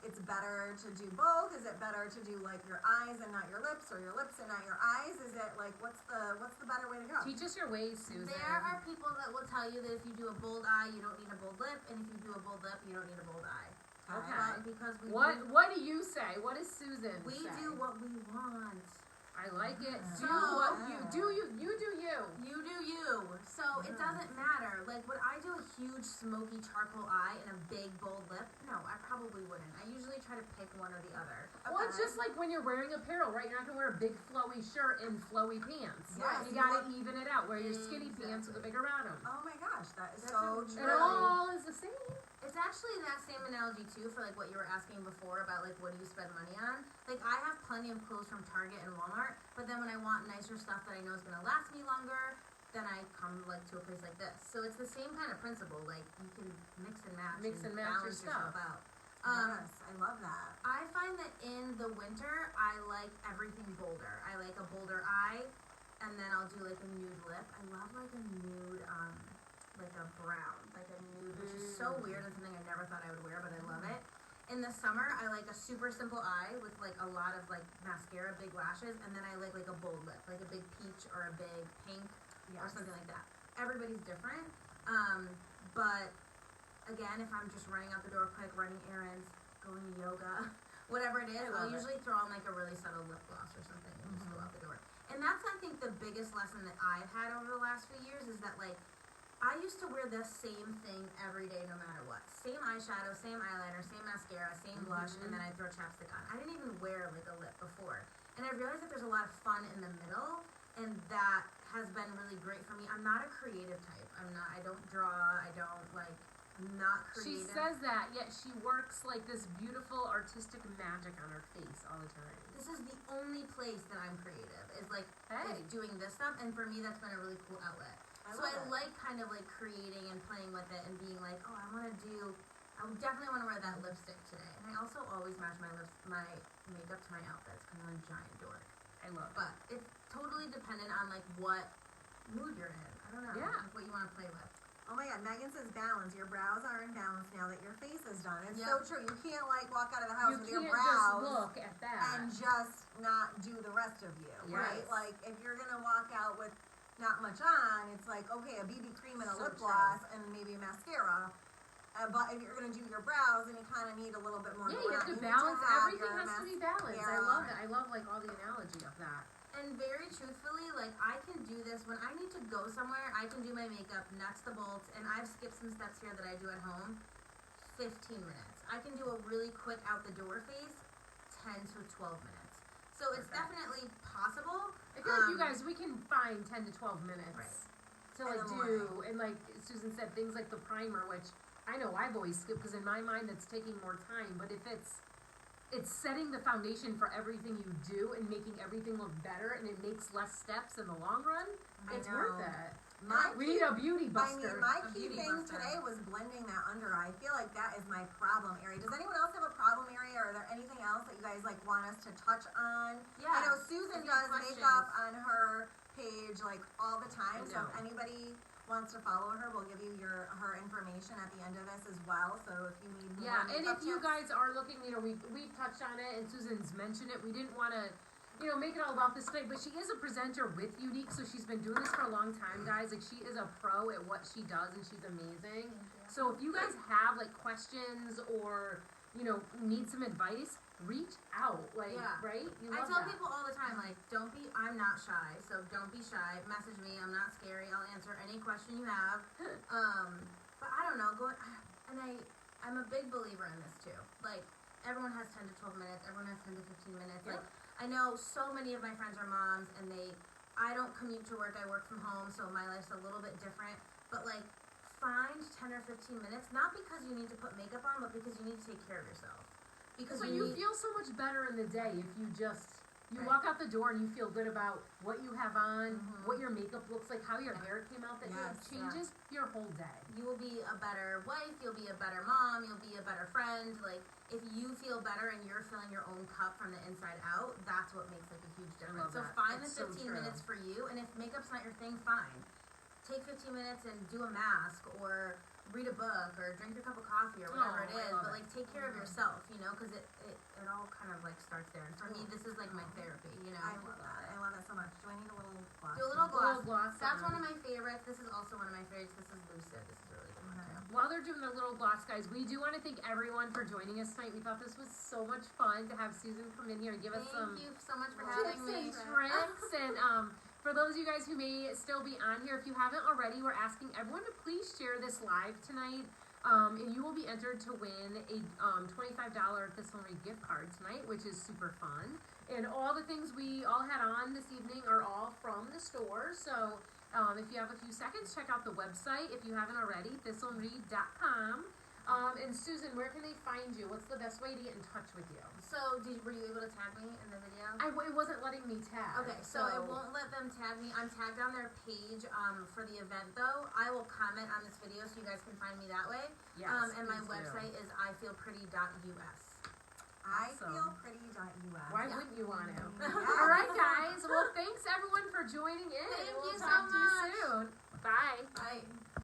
it's better to do both? Is it better to do, like, your eyes and not your lips? Or your lips and not your eyes? Is it, like, what's the better way to go? Teach us your ways, Susan. There are people that will tell you that if you do a bold eye, you don't need a bold lip, and if you do a bold lip, you don't need a bold eye. Okay. But because What do you say? What does Susan we say? do what we want. I like it. So- Do what you do. You do you. You do you. So it doesn't matter. Like, would I do a huge smoky charcoal eye and a big bold lip? No, I probably wouldn't. I usually try to pick one or the other. Well, it's just like when you're wearing apparel, right? You're not gonna wear a big flowy shirt and flowy pants. Yes, You gotta even it out. Wear your skinny pants with a bigger bottom. Oh my gosh, that is That's so a- true. It all is the same. It's actually that same analogy too for like what you were asking before about like what do you spend money on. Like, I have plenty of clothes from Target and Walmart, but then when I want nicer stuff that I know is gonna last me longer, then I come like to a place like this. So it's the same kind of principle. Like, you can mix and match Your balance stuff. yourself out. Yes, I love that. I find that in the winter, I like everything bolder. I like a bolder eye, and then I'll do like a nude lip. I love like a nude, like a brown, like a nude, which is so weird and something I never thought I would wear, but I love it. In the summer, I like a super simple eye with like a lot of like mascara, big lashes, and then I like a bold lip, like a big peach or a big pink or something like that. Everybody's different, but again, if I'm just running out the door quick, running errands, going to yoga, whatever it is, I'll usually throw on like a really subtle lip gloss or something and just go out the door. And that's, I think, the biggest lesson that I've had over the last few years is that, like, I used to wear the same thing every day no matter what. Same eyeshadow, same eyeliner, same mascara, same blush, and then I'd throw chapstick on. I didn't even wear, like, a lip before. And I realized that there's a lot of fun in the middle, and that has been really great for me. I'm not a creative type. I don't draw, I'm not creative. She says that, yet she works like this beautiful artistic magic on her face all the time. This is the only place that I'm creative, is like Hey. is doing this stuff, and for me that's been a really cool outlet. So I like kind of like creating and playing with it and being like, oh, I would definitely want to wear that lipstick today. And I also always match my makeup to my outfits because I'm a giant dork. I love it. But it's totally dependent on like what mood you're in. I don't know. Yeah. Like, what you want to play with. Oh my god, Megan says balance. Your brows are in balance now that your face is done. It's Yep. so true. You can't like walk out of the house You with your can't just brows look at that. and just not do the rest of you, right? Yes. Like, if you're gonna walk out with not much on, it's like, okay, a BB cream and a So lip true. gloss and maybe a mascara. But if you're gonna do your brows, then you kind of need a little bit more. Yeah, going you have on. to need balance. have Everything your has to be balanced. I mascara. love it. I love like all the analogy of that. And very truthfully, like, I can do this when I need to go somewhere. I can do my makeup, nuts the bolts, and I've skipped some steps here that I do at home. 15 minutes. I can do a really quick out the door face, 10 to 12 minutes. So it's definitely possible. I feel like you guys, we can find 10 to 12 minutes Right. to like do, and like Susan said, things like the primer, which I know I've always skipped because in my mind that's taking more time. But if it's setting the foundation for everything you do and making everything look better, and it makes less steps in the long run, it's worth it. We need a beauty buster. My A key beauty thing buster. today was blending that under eye. I feel like that is my problem area. Does anyone else have a problem area, or are there anything else that you guys like want us to touch on? Yeah. I know Susan Any does questions? makeup on her page like all the time. I So if know. anybody wants to follow her, we'll give you her information at the end of this as well. So if you need more Yeah, and makeup if you tips- guys are looking, we've touched on it, and Susan's mentioned it. We didn't want to, make it all about this tonight, but she is a presenter with Unique, so she's been doing this for a long time, guys. Like, she is a pro at what she does, and she's amazing. So if you guys have like questions or need some advice, reach out. Like, Yeah. right? You I love tell that. people all the time, like, I'm not shy, so don't be shy. Message me, I'm not scary. I'll answer any question you have. But I don't know, I'm a big believer in this too. Like, everyone has 10 to 12 minutes, everyone has 10 to 15 minutes. Yep. Like, I know so many of my friends are moms, and I don't commute to work, I work from home, so my life's a little bit different. But like, find 10 or 15 minutes, not because you need to put makeup on, but because you need to take care of yourself. Because So you feel so much better in the day if you just Right. walk out the door and you feel good about what you have on, what your makeup looks like, how your hair came out that day. It Yes, changes your whole day. you will be a better wife, you'll be a better mom, you'll be a better friend. Like, if you feel better and you're filling your own cup from the inside out, that's what makes like a huge difference. love So that. find That's the so 15 true. minutes for you, and if makeup's not your thing, fine. Take 15 minutes and do a mask, or read a book, or drink your cup of coffee, or whatever Oh, it I is. love But it. like, take care of yourself, you know, because it all kind of like starts there. And for me, this is like my therapy, you know. I love that. I love that so much. Do I need a little gloss? Do a little A little gloss. gloss That's on. one of my favorites. This is also one of my favorites. This is Lucid. This is a really good one too. While they're doing the little gloss, guys, we do want to thank everyone for joining us tonight. We thought this was so much fun to have Susan come in here and give us some Thank you so much for tips having me. and tricks. And for those of you guys who may still be on here, if you haven't already, we're asking everyone to please share this live tonight. And you will be entered to win a $25 Thistle Reed gift card tonight, which is super fun. And all the things we all had on this evening are all from the store. So if you have a few seconds, check out the website if you haven't already, thistlereed.com. And Susan, where can they find you? What's the best way to get in touch with you? So, were you able to tag me in the video? It wasn't letting me tag. Okay, so it won't let them tag me. I'm tagged on their page for the event, though. I will comment on this video so you guys can find me that way. Yes, and my please do. website is ifeelpretty.us. I Awesome. feel pretty.us. Why wouldn't you want to? Yeah. All right, guys. Well, thanks everyone for joining in. Thank We'll you so talk to much. you soon. Bye. Bye.